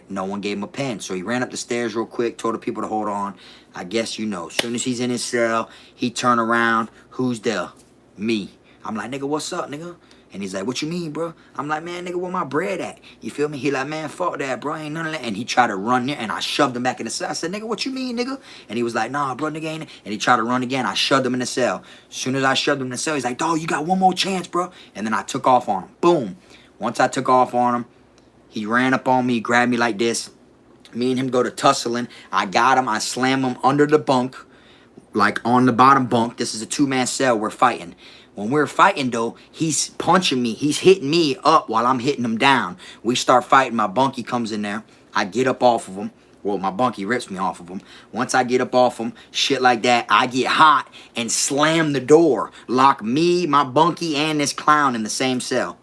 No one gave him a pen. So he ran up the stairs real quick, told the people to hold on. I guess you know. As soon as he's in his cell, he turned around. Who's there? Me. I'm like, nigga, what's up, nigga? And he's like, what you mean, bro? I'm like, man, nigga, where my bread at? You feel me? He like, man, fuck that, bro. Ain't none of that. And he tried to run there, and I shoved him back in the cell. I said, nigga, what you mean, nigga? And he was like, nah, bro, nigga, ain't it? And he tried to run again. I shoved him in the cell. As soon as I shoved him in the cell, he's like, dog, you got one more chance, bro. And then I took off on him. Boom. Once I took off on him, he ran up on me, grabbed me like this. Me and him go to tussling. I got him. I slam him under the bunk, like on the bottom bunk. This is a two-man cell. We're fighting. When we're fighting, though, he's punching me. He's hitting me up while I'm hitting him down. We start fighting. My bunkie comes in there. I get up off of him. Well, my bunkie rips me off of him. Once I get up off him, shit like that, I get hot and slam the door. Lock me, my bunkie, and this clown in the same cell.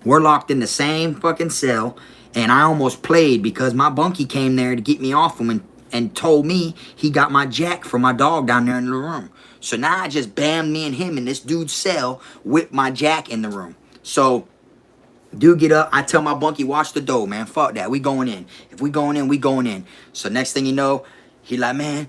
We're locked in the same fucking cell. And I almost played because my bunkie came there to get me off him and told me he got my jack from my dog down there in the room. So now I just bammed me and him in this dude's cell with my jack in the room. So, dude get up. I tell my bunkie, watch the door, man. Fuck that. We going in. If we going in, we going in. So next thing you know, he like, man,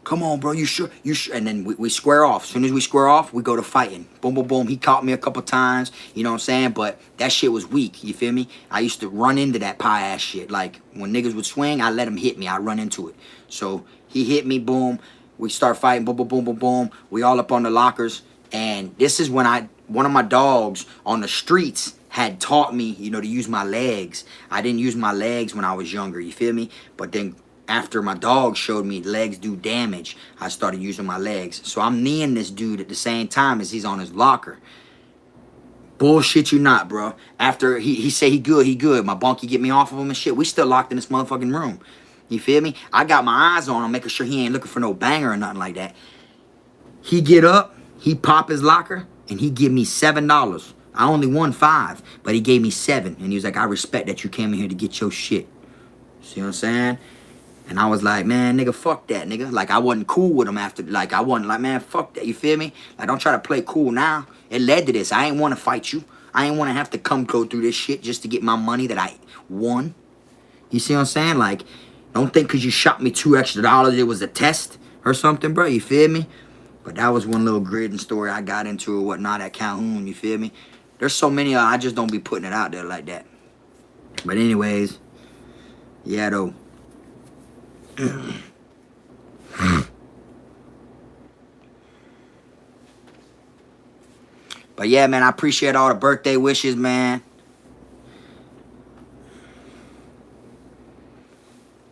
come on, bro. You sure? You sure? And then we square off. As soon as we square off, we go to fighting. Boom, boom, boom. He caught me a couple times. You know what I'm saying? But that shit was weak. You feel me? I used to run into that pie-ass shit. Like, when niggas would swing, I let him hit me. I run into it. So, he hit me, boom. We start fighting, boom, boom, boom, boom, boom. We all up on the lockers. And this is when one of my dogs on the streets had taught me, you know, to use my legs. I didn't use my legs when I was younger, you feel me? But then after my dog showed me legs do damage, I started using my legs. So I'm kneeing this dude at the same time as he's on his locker. Bullshit you not, bro. After he say he good. My bunkie get me off of him and shit. We still locked in this motherfucking room. You feel me? I got my eyes on him, making sure he ain't looking for no banger or nothing like that. He get up, he pop his locker, and he give me $7. I only won 5, but he gave me 7. And he was like, I respect that you came in here to get your shit. See what I'm saying? And I was like, man, nigga, fuck that, nigga. Like, I wasn't cool with him after. Like, I wasn't like, man, fuck that. You feel me? Like, don't try to play cool now. It led to this. I ain't want to fight you. I ain't want to have to go through this shit just to get my money that I won. You see what I'm saying? Like, don't think because you shot me $2 extra, it was a test or something, bro. You feel me? But that was one little gritting story I got into or whatnot at Calhoun. You feel me? There's so many, I just don't be putting it out there like that. But anyways, yeah, though. But yeah, man, I appreciate all the birthday wishes, man.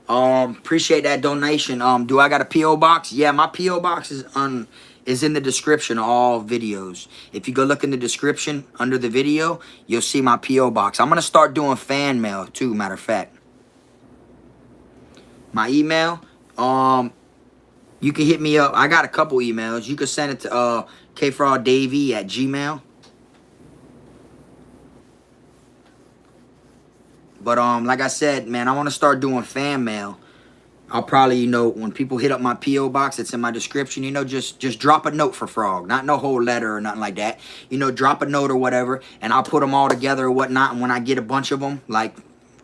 Appreciate that donation. Do I got a P.O. box? Yeah, my P.O. box is in the description of all videos. If you go look in the description under the video, you'll see my P.O. box. I'm gonna start doing fan mail too, matter of fact. My email, you can hit me up. I got a couple emails. You can send it to KFROG Davey at Gmail. But like I said, man, I want to start doing fan mail. I'll probably, you know, when people hit up my P.O. box, it's in my description, you know, just drop a note for Frog. Not no whole letter or nothing like that. You know, drop a note or whatever, and I'll put them all together or whatnot. And when I get a bunch of them, like,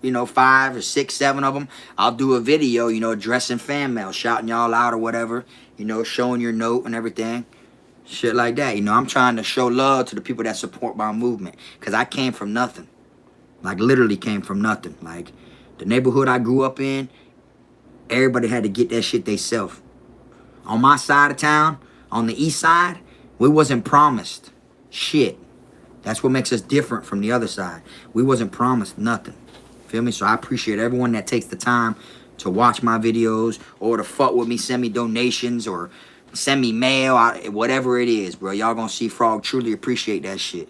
you know, 5 or 6, 7 of them, I'll do a video, you know, addressing fan mail, shouting y'all out or whatever, you know, showing your note and everything. Shit like that. You know, I'm trying to show love to the people that support my movement, because I came from nothing. Like, literally came from nothing. Like, the neighborhood I grew up in, everybody had to get that shit theyself. On my side of town, on the east side, we wasn't promised shit. That's what makes us different from the other side. We wasn't promised nothing. Feel me? So I appreciate everyone that takes the time to watch my videos or to fuck with me, send me donations or send me mail, whatever it is, bro. Y'all gonna see Frog truly appreciate that shit.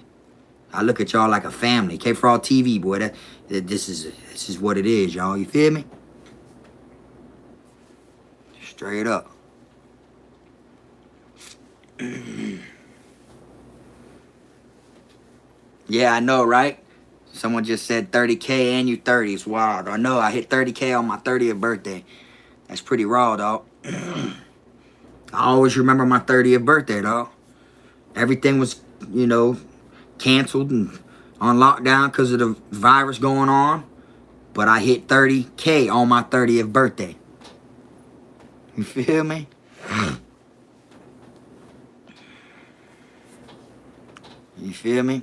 I look at y'all like a family. KFROG TV, boy. This is what it is, y'all. You feel me? Straight up. Yeah, I know, right? Someone just said 30K and you 30. It's wild. I know. I hit 30K on my 30th birthday. That's pretty raw, dog. I always remember my 30th birthday, dog. Everything was, you know, canceled and on lockdown because of the virus going on. But I hit 30K on my 30th birthday. You feel me? You feel me?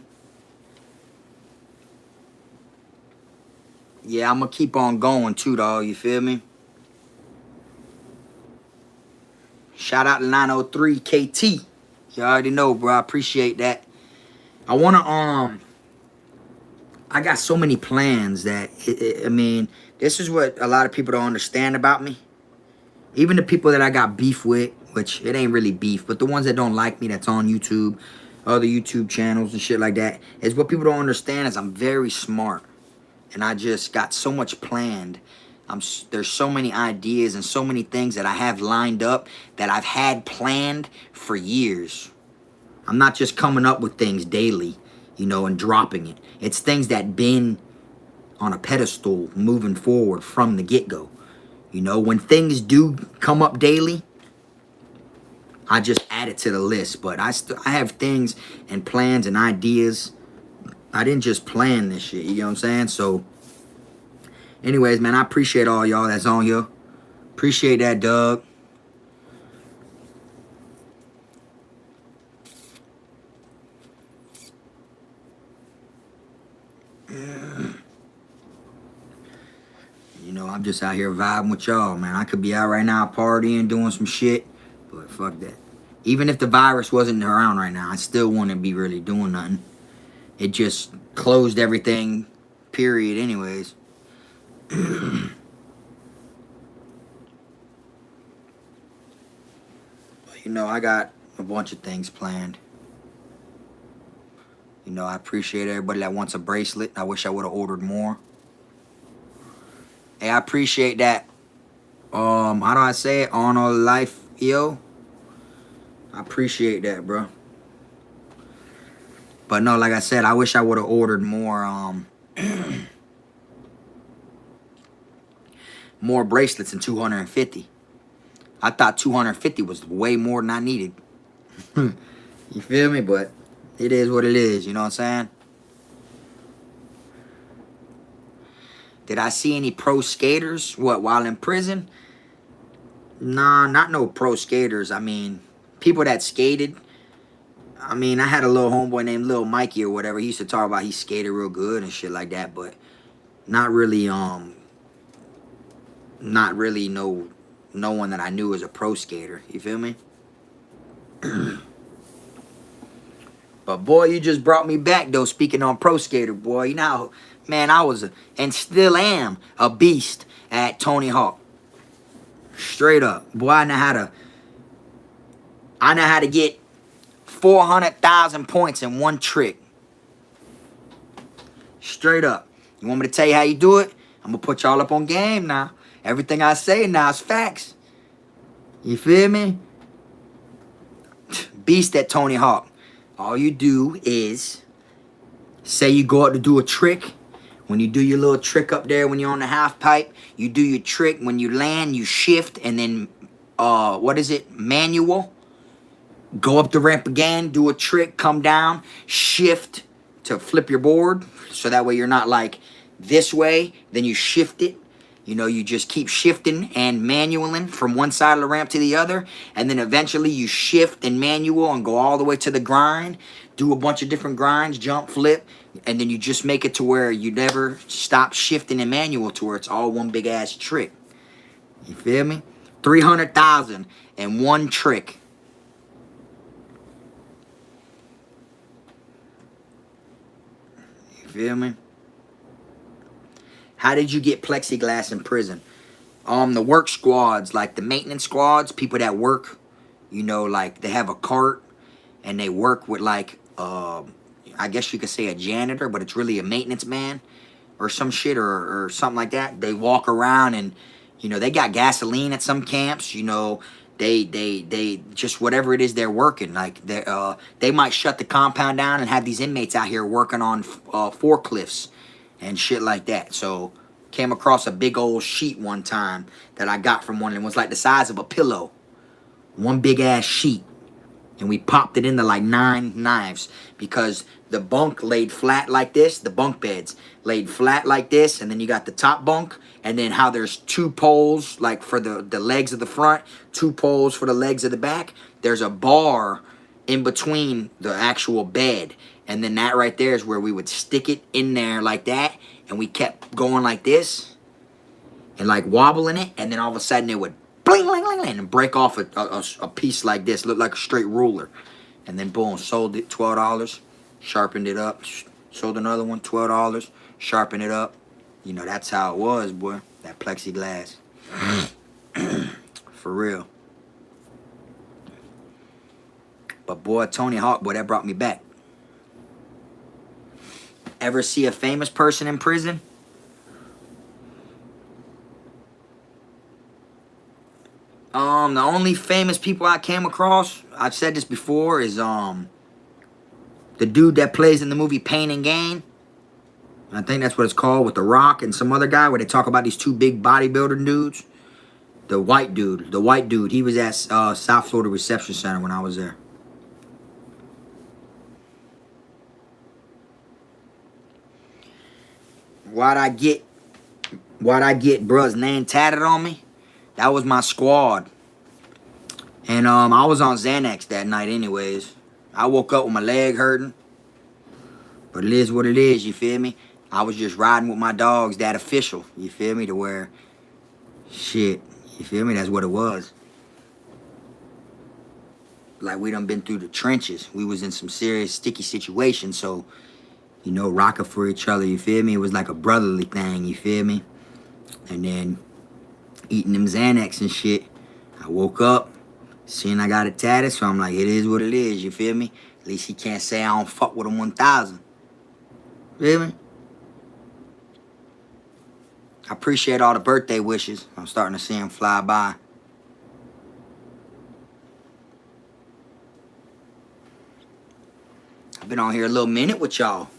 Yeah, I'm going to keep on going too, dog. You feel me? Shout out to 903 KT. You already know, bro. I appreciate that. I want to, I got so many plans that, I mean, this is what a lot of people don't understand about me. Even the people that I got beef with, which it ain't really beef, but the ones that don't like me that's on YouTube, other YouTube channels and shit like that, is what people don't understand is I'm very smart. And I just got so much planned. There's so many ideas and so many things that I have lined up that I've had planned for years. I'm not just coming up with things daily, you know, and dropping it. It's things that been on a pedestal moving forward from the get-go. You know, when things do come up daily, I just add it to the list. But I have things and plans and ideas. I didn't just plan this shit, you know what I'm saying? So, anyways, man, I appreciate all y'all that's on here. Appreciate that, Doug. You know, I'm just out here vibing with y'all, man. I could be out right now partying, doing some shit, but fuck that. Even if the virus wasn't around right now, I still wouldn't be really doing nothing. It just closed everything, period, anyways. But, you know, I got a bunch of things planned. You know, I appreciate everybody that wants a bracelet. I wish I would have ordered more. Hey, I appreciate that. How do I say it? On a life, yo. I appreciate that, bro. But no, like I said, I wish I would have ordered more, more bracelets than 250. I thought 250 was way more than I needed. You feel me? But it is what it is. You know what I'm saying? Did I see any pro skaters? What, while in prison? Nah, not no pro skaters. I mean, people that skated. I mean, I had a little homeboy named Lil Mikey or whatever. He used to talk about he skated real good and shit like that. But not really, not really no one that I knew as a pro skater. You feel me? But boy, you just brought me back though, speaking on pro skater, boy. You know, man, I was and still am a beast at Tony Hawk. Straight up. Boy, I know how to get 400,000 points in one trick. Straight up. You want me to tell you how you do it? I'm gonna put y'all up on game now. Everything I say now is facts. You feel me? Beast at Tony Hawk. All you do is, say you go out to do a trick. When you do your little trick up there when you're on the half pipe, you do your trick. When you land, you shift and then, what is it? Manual. Go up the ramp again, do a trick, come down, shift to flip your board. So that way you're not like this way, then you shift it. You know, you just keep shifting and manualing from one side of the ramp to the other. And then eventually you shift and manual and go all the way to the grind. Do a bunch of different grinds, jump, flip. And then you just make it to where you never stop shifting and manual to where it's all one big ass trick. You feel me? 300,000 and one trick. You feel me? How did you get plexiglass in prison? The work squads, like the maintenance squads, people that work, you know, like they have a cart and they work with like, I guess you could say a janitor, but it's really a maintenance man or some shit or something like that. They walk around and, you know, they got gasoline at some camps, you know, they just whatever it is they're working. Like they might shut the compound down and have these inmates out here working on forklifts and shit like that. So came across a big old sheet one time that I got from one, and it was like the size of a pillow. One big ass sheet. And we popped it into like 9 knives because the bunk laid flat like this. The bunk beds laid flat like this. And then you got the top bunk. And then how there's 2 poles like for the legs of the front. 2 poles for the legs of the back. There's a bar in between the actual bed. And then that right there is where we would stick it in there like that. And we kept going like this. And like wobbling it. And then all of a sudden it would bling, bling, bling, bling, and break off a piece like this. Looked like a straight ruler. And then boom, sold it, $12. Sharpened it up. Sold another one, $12. Sharpened it up. You know, that's how it was, boy. That plexiglass. For real. But boy, Tony Hawk, boy, that brought me back. Ever see a famous person in prison? The only famous people I came across, I've said this before, is the dude that plays in the movie Pain and Gain. I think that's what it's called, with The Rock and some other guy, where they talk about these 2 big bodybuilding dudes. The white dude, he was at South Florida Reception Center when I was there. Why'd I get bruh's name tatted on me? That was my squad. And I was on Xanax that night anyways. I woke up with my leg hurting. But it is what it is, you feel me? I was just riding with my dogs, that official, you feel me? To where, shit, you feel me? That's what it was. Like we done been through the trenches. We was in some serious sticky situations, so, you know, rocking for each other, you feel me? It was like a brotherly thing, you feel me? And then eating them Xanax and shit. I woke up, seeing I got it tatted, so I'm like, it is what it is, you feel me? At least he can't say I don't fuck with him 1,000. Feel me? I appreciate all the birthday wishes. I'm starting to see them fly by. I've been on here a little minute with y'all.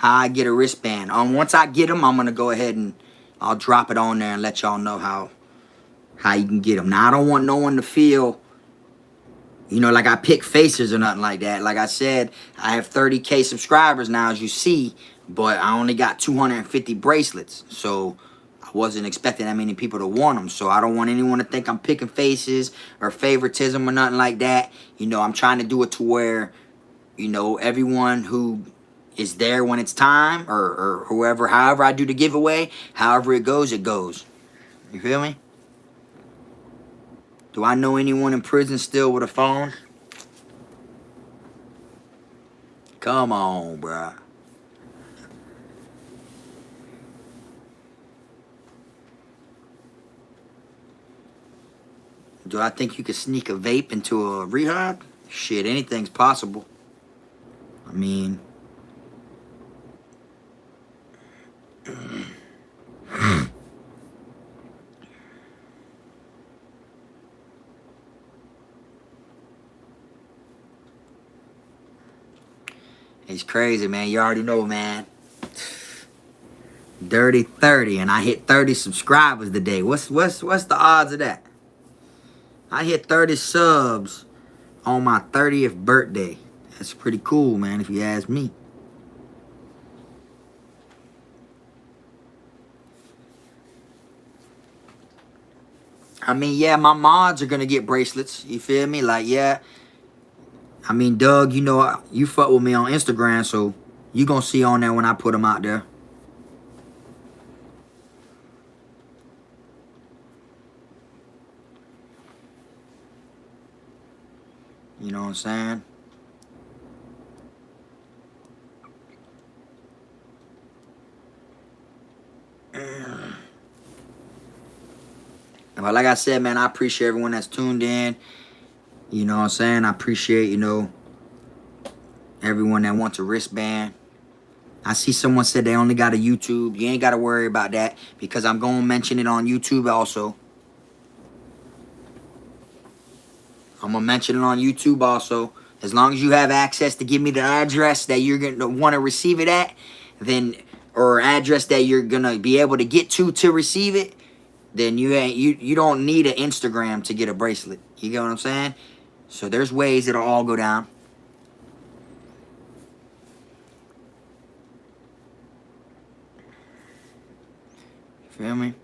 how I get a wristband. Once I get them, I'm gonna go ahead and I'll drop it on there and let y'all know how you can get them. Now I don't want no one to feel, you know, like I pick faces or nothing like that. Like I said, I have 30K subscribers now, as you see, but I only got 250 bracelets. So I wasn't expecting that many people to want them. So I don't want anyone to think I'm picking faces or favoritism or nothing like that. You know, I'm trying to do it to where, you know, everyone who is there when it's time, or whoever, however I do the giveaway, however it goes, it goes. You feel me? Do I know anyone in prison still with a phone? Come on, bruh. Do I think you could sneak a vape into a rehab? Shit, anything's possible. I mean... It's crazy, man. You already know, man. Dirty 30, and I hit 30 subscribers today. What's the odds of that? I hit 30 subs on my 30th birthday. That's pretty cool, man, if you ask me. I mean, yeah, my mods are gonna get bracelets. You feel me? Like, yeah. I mean, Doug, you know, you fuck with me on Instagram, so you gonna see on there when I put them out there. You know what I'm saying? But like I said, man, I appreciate everyone that's tuned in. You know what I'm saying? I appreciate, you know, everyone that wants a wristband. I see someone said they only got a YouTube. You ain't got to worry about that because I'm going to mention it on YouTube also. I'm going to mention it on YouTube also. As long as you have access to give me the address that you're going to want to receive it at, then, or address that you're going to be able to get to receive it, then you don't need an Instagram to get a bracelet. You get what I'm saying? So there's ways it'll all go down. Feel me?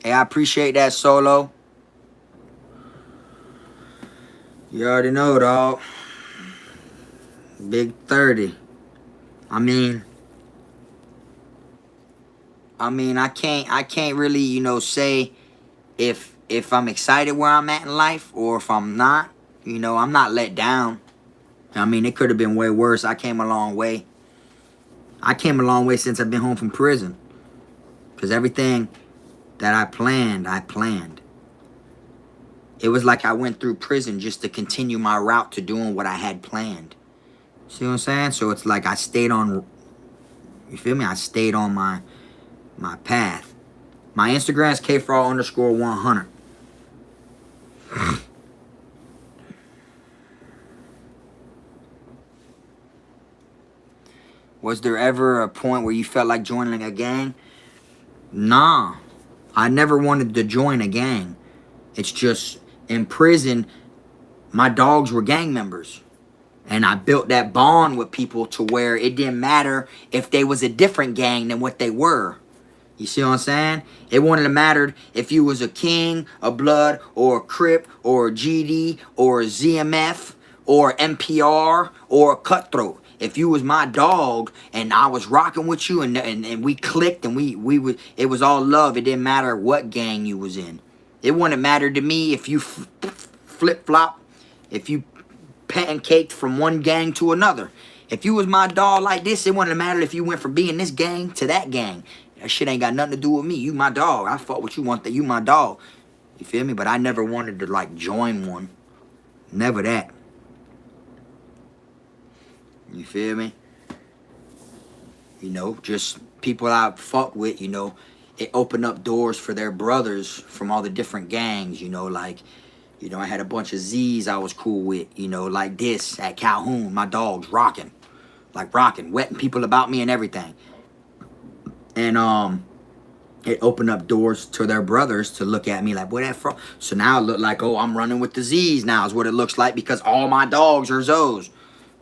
Hey, I appreciate that, Solo. You already know, dog. Big 30. I mean, I can't really, you know, say if I'm excited where I'm at in life or if I'm not. You know, I'm not let down. I mean, it could have been way worse. I came a long way. I came a long way since I've been home from prison. Because everything that I planned. It was like I went through prison just to continue my route to doing what I had planned. See what I'm saying? So it's like I stayed on, you feel me? I stayed on my path. My Instagram is KFROG_100. Was there ever a point where you felt like joining a gang? Nah. I never wanted to join a gang. It's just, in prison, my dogs were gang members. And I built that bond with people to where it didn't matter if they was a different gang than what they were. You see what I'm saying? It wouldn't have mattered if you was a King, a Blood, or a Crip, or a GD, or a ZMF, or NPR, or a Cutthroat. If you was my dog and I was rocking with you and we clicked and it was all love. It didn't matter what gang you was in. It wouldn't matter to me if you flip-flop, if you pancaked from one gang to another. If you was my dog like this, it wouldn't matter if you went from being this gang to that gang. That shit ain't got nothing to do with me. You my dog. I fought what you want. That you my dog. You feel me? But I never wanted to like join one. Never that. You feel me? You know, just people I fought with, you know, it opened up doors for their brothers from all the different gangs, you know, like, you know, I had a bunch of Z's I was cool with, you know, like this at Calhoun, my dogs rocking. like rocking, wetting people about me and everything. And it opened up doors to their brothers to look at me like, where that from? So now it look like, oh, I'm running with the Z's now is what it looks like because all my dogs are Zoes.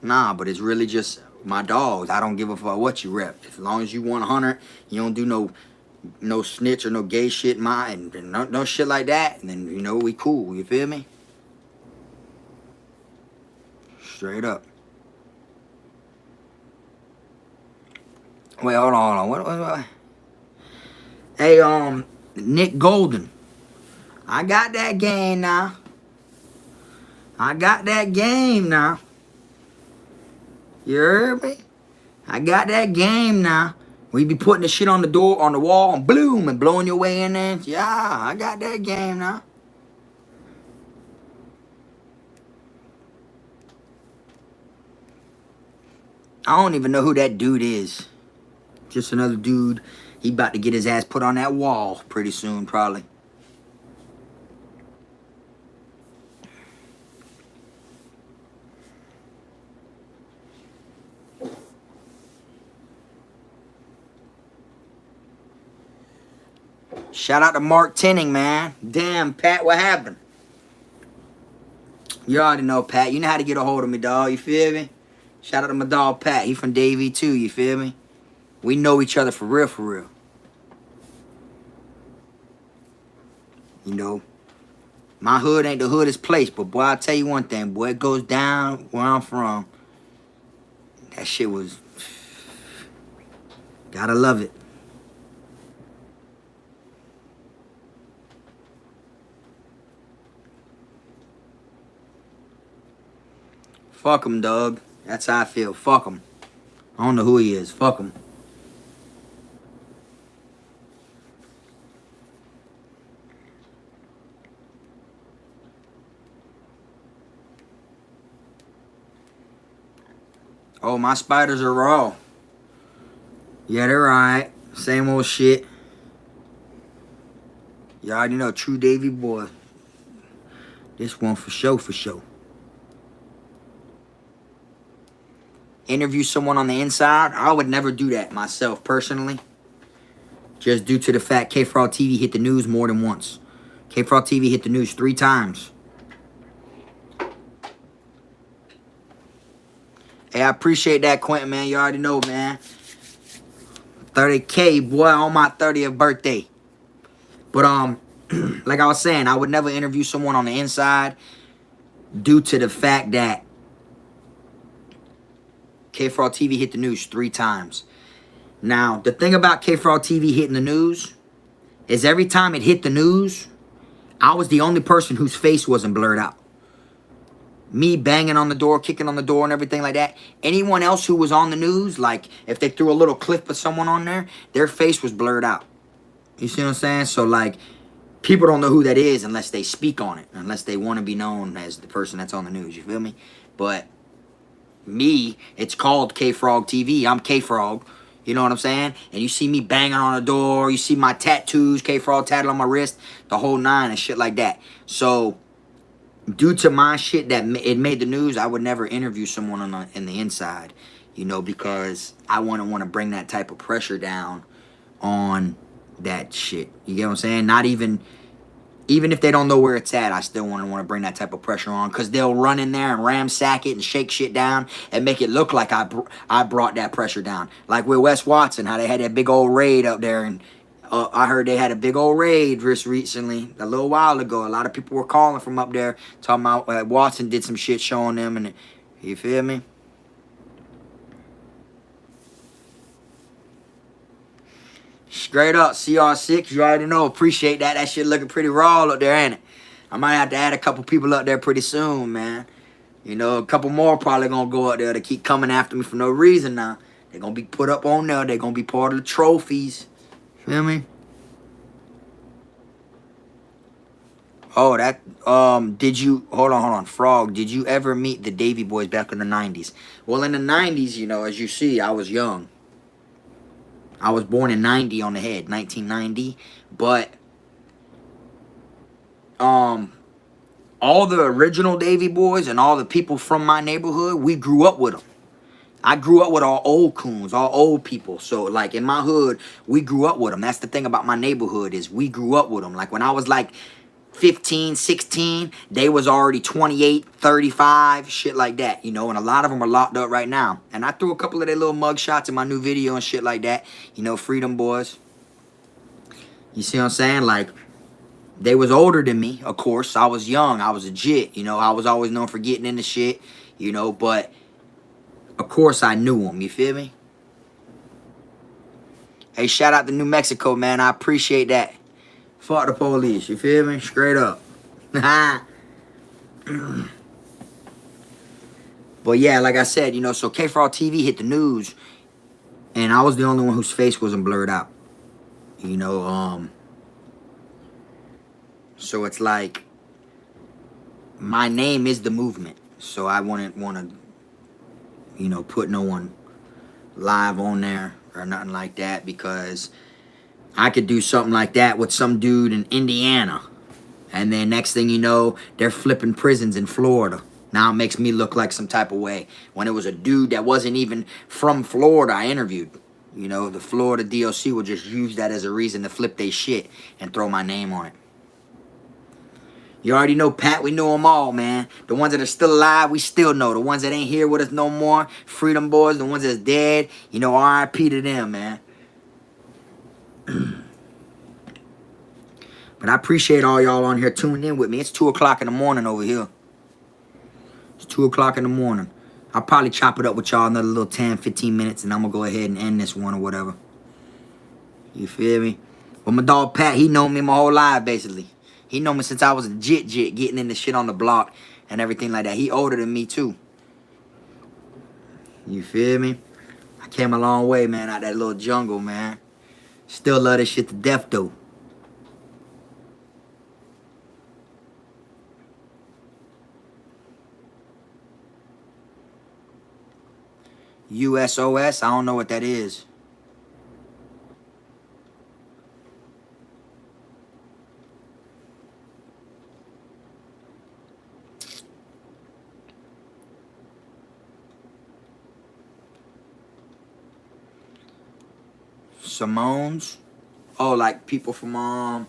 Nah, but it's really just my dogs. I don't give a fuck what you rep. As long as you want 100, you don't do no snitch or no gay shit, and no shit like that. And then, you know, we cool. You feel me? Straight up. Wait, hold on. What? Hey, Nick Golden. I got that game now. I got that game now. You heard me? I got that game now. We be putting the shit on the door, on the wall, and bloom, and blowing your way in there. Yeah, I got that game now. I don't even know who that dude is. Just another dude. He about to get his ass put on that wall pretty soon, probably. Shout out to Mark Tinning, man. Damn, Pat, what happened? You already know, Pat. You know how to get a hold of me, dog. You feel me? Shout out to my dog, Pat. He from Davey, too. You feel me? We know each other for real, for real. You know, my hood ain't the hoodest place, but boy, I'll tell you one thing. Boy, it goes down where I'm from. That shit was... Gotta love it. Fuck him, dog. That's how I feel. Fuck him. I don't know who he is. Fuck him. Oh, my spiders are raw. Yeah, they're alright. Same old shit. You already know, true Davey boy. This one for sure, for sure. Interview someone on the inside. I would never do that myself, personally. Just due to the fact KFROG TV hit the news more than once. KFROG TV hit the news 3 times. Hey, I appreciate that, Quentin, man. You already know, man. 30K, boy, on my 30th birthday. But, like I was saying, I would never interview someone on the inside due to the fact that KFROG TV hit the news 3 times. Now, the thing about KFROG TV hitting the news is every time it hit the news, I was the only person whose face wasn't blurred out. Me banging on the door, kicking on the door and everything like that. Anyone else who was on the news, like if they threw a little clip of someone on there, their face was blurred out. You see what I'm saying? So like, people don't know who that is unless they speak on it. Unless they want to be known as the person that's on the news. You feel me? But me, it's called KFROG TV. I'm KFROG. You know what I'm saying? And you see me banging on the door. You see my tattoos, KFROG tatted on my wrist. The whole 9 and shit like that. So due to my shit that it made the news, I would never interview someone on in the inside, you know, because I wouldn't want to bring that type of pressure down on that shit. You get what I'm saying? Not even if they don't know where it's at, I still wouldn't want to bring that type of pressure on, because they'll run in there and ramsack it and shake shit down and make it look like I brought that pressure down. Like with Wes Watson, how they had that big old raid up there, and I heard they had a big old raid just recently, a little while ago. A lot of people were calling from up there, talking about Watson did some shit showing them, and you feel me? Straight up, CR6, you already know, appreciate that. That shit looking pretty raw up there, ain't it? I might have to add a couple people up there pretty soon, man. You know, a couple more probably gonna go up there to keep coming after me for no reason now. They're gonna be put up on there. They're gonna be part of the trophies. Feel me? Oh, that, did you, hold on, Frog, did you ever meet the Davey boys back in the 90s? Well, in the 90s, you know, as you see, I was young. I was born in 90 on the head, 1990, but, all the original Davey boys and all the people from my neighborhood, we grew up with them. I grew up with all old coons, all old people. So, like, in my hood, we grew up with them. That's the thing about my neighborhood is we grew up with them. Like, when I was, like, 15, 16, they was already 28, 35, shit like that, you know, and a lot of them are locked up right now. And I threw a couple of their little mug shots in my new video and shit like that, you know, Freedom Boys. You see what I'm saying? Like, they was older than me, of course. I was young. I was a jit, you know. I was always known for getting into shit, you know, but of course I knew them, you feel me? Hey, shout out to New Mexico, man. I appreciate that. Fuck the police, you feel me? Straight up. But yeah, like I said, you know, so KFROG TV hit the news, and I was the only one whose face wasn't blurred out. You know, so it's like, my name is the movement. So I wouldn't want to, you know, put no one live on there or nothing like that, because I could do something like that with some dude in Indiana, and then next thing you know, they're flipping prisons in Florida. Now it makes me look like some type of way, when it was a dude that wasn't even from Florida I interviewed. You know, the Florida DOC will just use that as a reason to flip their shit and throw my name on it. You already know, Pat, we know them all, man. The ones that are still alive, we still know. The ones that ain't here with us no more, Freedom Boys, the ones that's dead, you know, RIP to them, man. But I appreciate all y'all on here tuning in with me. It's 2 o'clock in the morning over here. It's 2 o'clock in the morning. I'll probably chop it up with y'all another little 10, 15 minutes, and I'm going to go ahead and end this one or whatever. You feel me? But my dog Pat, he known me my whole life, basically. He known me since I was a jit getting into shit on the block and everything like that. He older than me, too. You feel me? I came a long way, man, out that little jungle, man. Still love this shit to death, though. USOS, I don't know what that is. Simone's? Oh, like people from, Nah,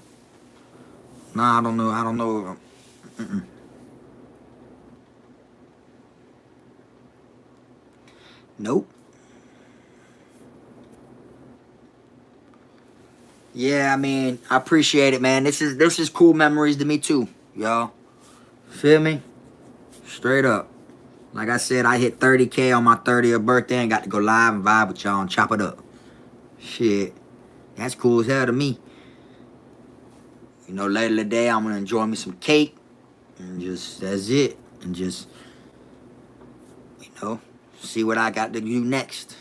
I don't know. Nope. Yeah, I mean, I appreciate it, man. This is cool memories to me too, y'all. Feel me? Straight up. Like I said, I hit 30K on my 30th birthday and got to go live and vibe with y'all and chop it up. Shit. That's cool as hell to me. You know, later today, I'm going to enjoy me some cake. And just, that's it. And just, you know, see what I got to do next.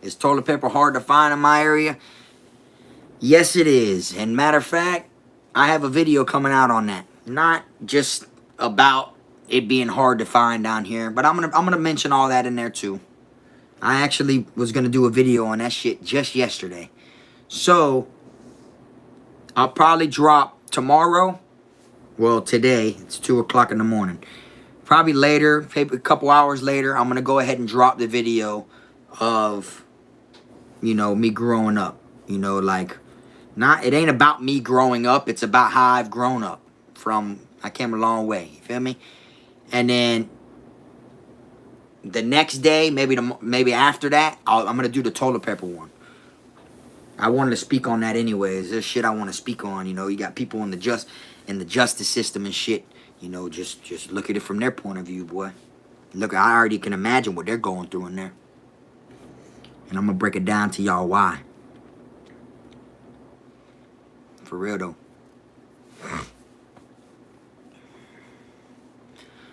Is toilet paper hard to find in my area? Yes, it is. And matter of fact, I have a video coming out on that. Not just about it being hard to find down here, but I'm gonna mention all that in there too. I actually was gonna do a video on that shit just yesterday. So I'll probably drop tomorrow. Well, today, it's 2 o'clock in the morning. Probably later, maybe a couple hours later, I'm gonna go ahead and drop the video of, you know, me growing up. You know, like, it ain't about me growing up, it's about how I've grown up. I came a long way, you feel me? And then the next day, maybe after that, I'm gonna do the toilet paper one. I wanted to speak on that anyways. There's shit I want to speak on. You know, you got people in the justice system and shit. You know, just look at it from their point of view, boy. Look, I already can imagine what they're going through in there. And I'm gonna break it down to y'all why. For real though.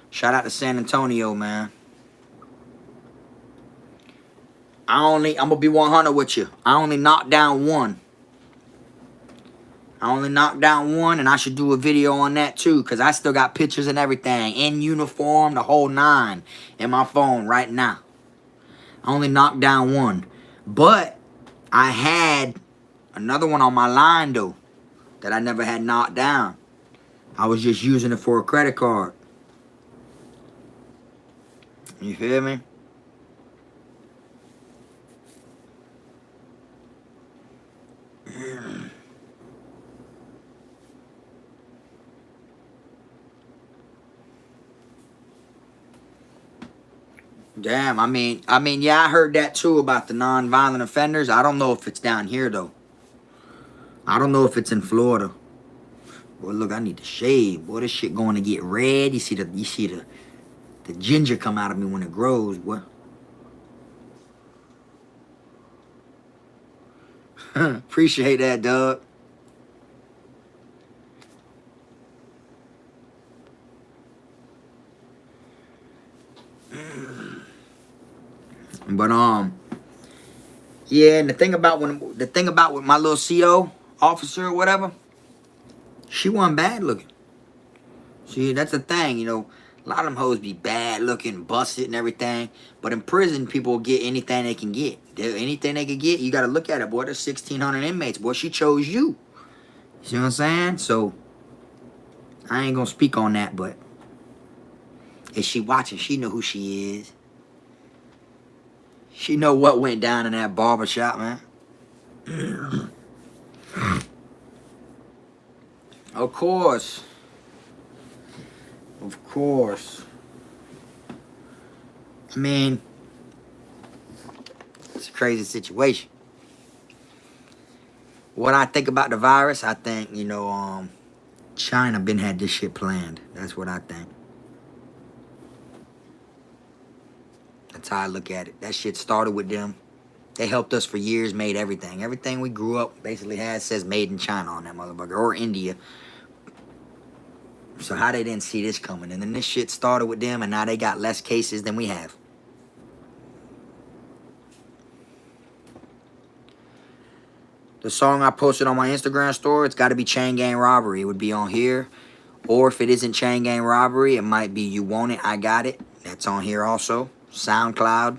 Shout out to San Antonio, man. I'm gonna be 100 with you. I only knocked down one. And I should do a video on that too, because I still got pictures and everything, in uniform, the whole 9, in my phone right now. I only knocked down one. But I had another one on my line, though, that I never had knocked down. I was just using it for a credit card. You feel me? Damn, I mean, yeah, I heard that too about the non-violent offenders. I don't know if it's down here though. I don't know if it's in Florida. Boy, look, I need to shave. Boy, this shit going to get red. You see the ginger come out of me when it grows, boy. Appreciate that, Doug. But yeah, and the thing about with my little CO officer or whatever, she wasn't bad looking. See, that's the thing, you know. A lot of them hoes be bad looking, busted and everything. But in prison, people get anything they can get. Anything they can get, you got to look at it, boy. There's 1,600 inmates, boy. She chose you. You see what I'm saying? So, I ain't going to speak on that, but if she watching, she know who she is. She know what went down in that barbershop, man. Of course. Of course. I mean, it's a crazy situation. What I think about the virus, I think, you know, China been had this shit planned. That's what I think. That's how I look at it. That shit started with them. They helped us for years, made everything. Everything we grew up basically had says made in China on that motherfucker. Or India. So how they didn't see this coming. And then this shit started with them and now they got less cases than we have. The song I posted on my Instagram story, it's got to be Chain Gang Robbery. It would be on here. Or if it isn't Chain Gang Robbery, it might be You Want It, I Got It. That's on here also. SoundCloud.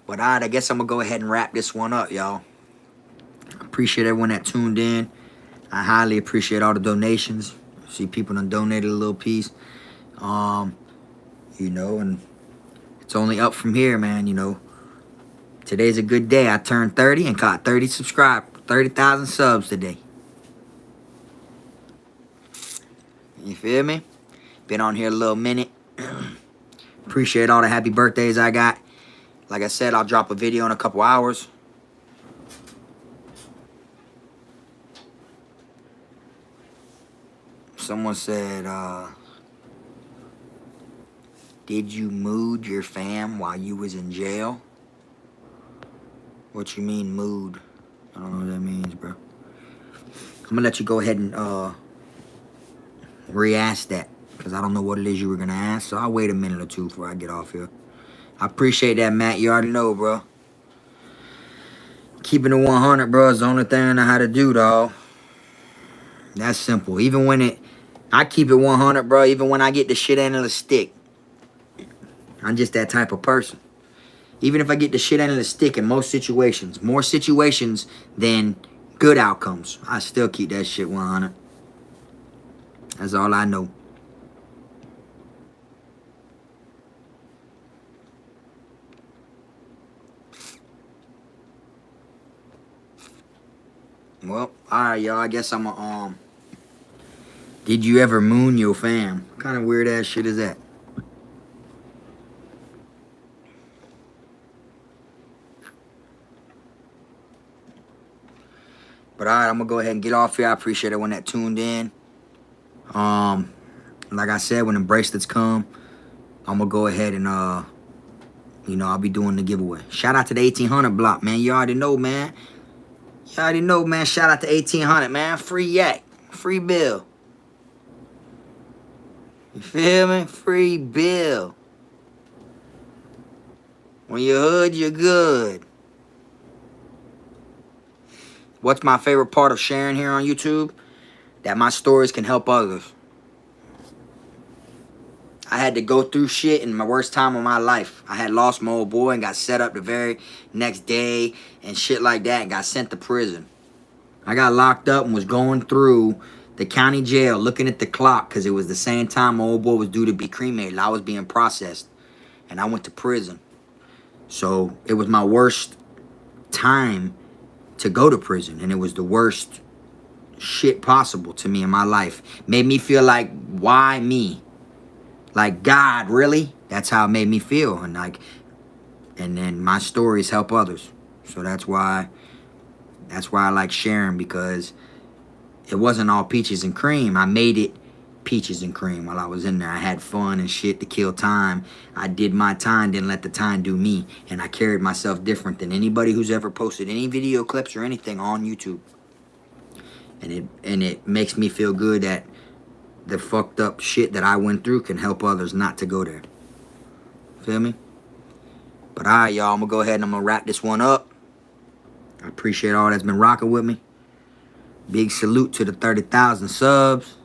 But alright, I guess I'm going to go ahead and wrap this one up, y'all. Appreciate everyone that tuned in. I highly appreciate all the donations. See people done donated a little piece. You know, and it's only up from here, man, you know. Today's a good day. I turned 30 and caught 30,000 subs today. You feel me? Been on here a little minute. Appreciate all the happy birthdays I got. Like I said, I'll drop a video in a couple hours. Someone said, did you mood your fam while you was in jail? What you mean mood? I don't know what that means, bro. I'm gonna let you go ahead and re-ask that, because I don't know what it is you were gonna ask, so I'll wait a minute or two before I get off here. I appreciate that, Matt. You already know, bro. Keeping it 100, bro, is the only thing I know how to do, dawg. That's simple. Even when I keep it 100, bro, even when I get the shit end of the stick. I'm just that type of person. Even if I get the shit end of the stick in most situations, more situations than good outcomes, I still keep that shit 100. That's all I know. Well, alright, y'all. I guess I'm a, did you ever moon your fam? What kind of weird ass shit is that? But alright, I'm gonna go ahead and get off here. I appreciate everyone that tuned in. Like I said, when the bracelets come, I'm gonna go ahead and you know, I'll be doing the giveaway. Shout out to the 1800 block, man. You already know, man. You already know, man. Shout out to 1800, man. Free yak. Free bill. You feel me? Free bill. When you're hood, you're good. What's my favorite part of sharing here on YouTube? That my stories can help others. I had to go through shit in my worst time of my life. I had lost my old boy and got set up the very next day and shit like that and got sent to prison. I got locked up and was going through the county jail looking at the clock because it was the same time my old boy was due to be cremated. I was being processed and I went to prison. So it was my worst time to go to prison, and it was the worst shit possible to me in my life. Made me feel like, why me? Like, God, really? That's how it made me feel. And then my stories help others. So that's why I like sharing, because it wasn't all peaches and cream. I made it peaches and cream while I was in there. I had fun and shit to kill time. I did my time, didn't let the time do me. And I carried myself different than anybody who's ever posted any video clips or anything on YouTube. And it makes me feel good that the fucked up shit that I went through can help others not to go there. Feel me? But alright, y'all, I'm gonna go ahead and I'm gonna wrap this one up. I appreciate all that's been rocking with me. Big salute to the 30,000 subs.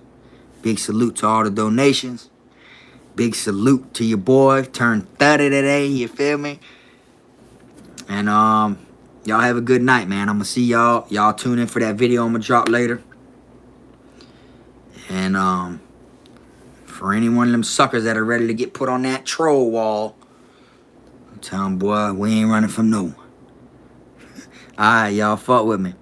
Big salute to all the donations. Big salute to your boy. Turned 30 today, you feel me? And y'all have a good night, man. I'm gonna see y'all. Y'all tune in for that video I'm gonna drop later. And for any one of them suckers that are ready to get put on that troll wall, tell them, boy, we ain't running from no one. Alright, y'all, fuck with me.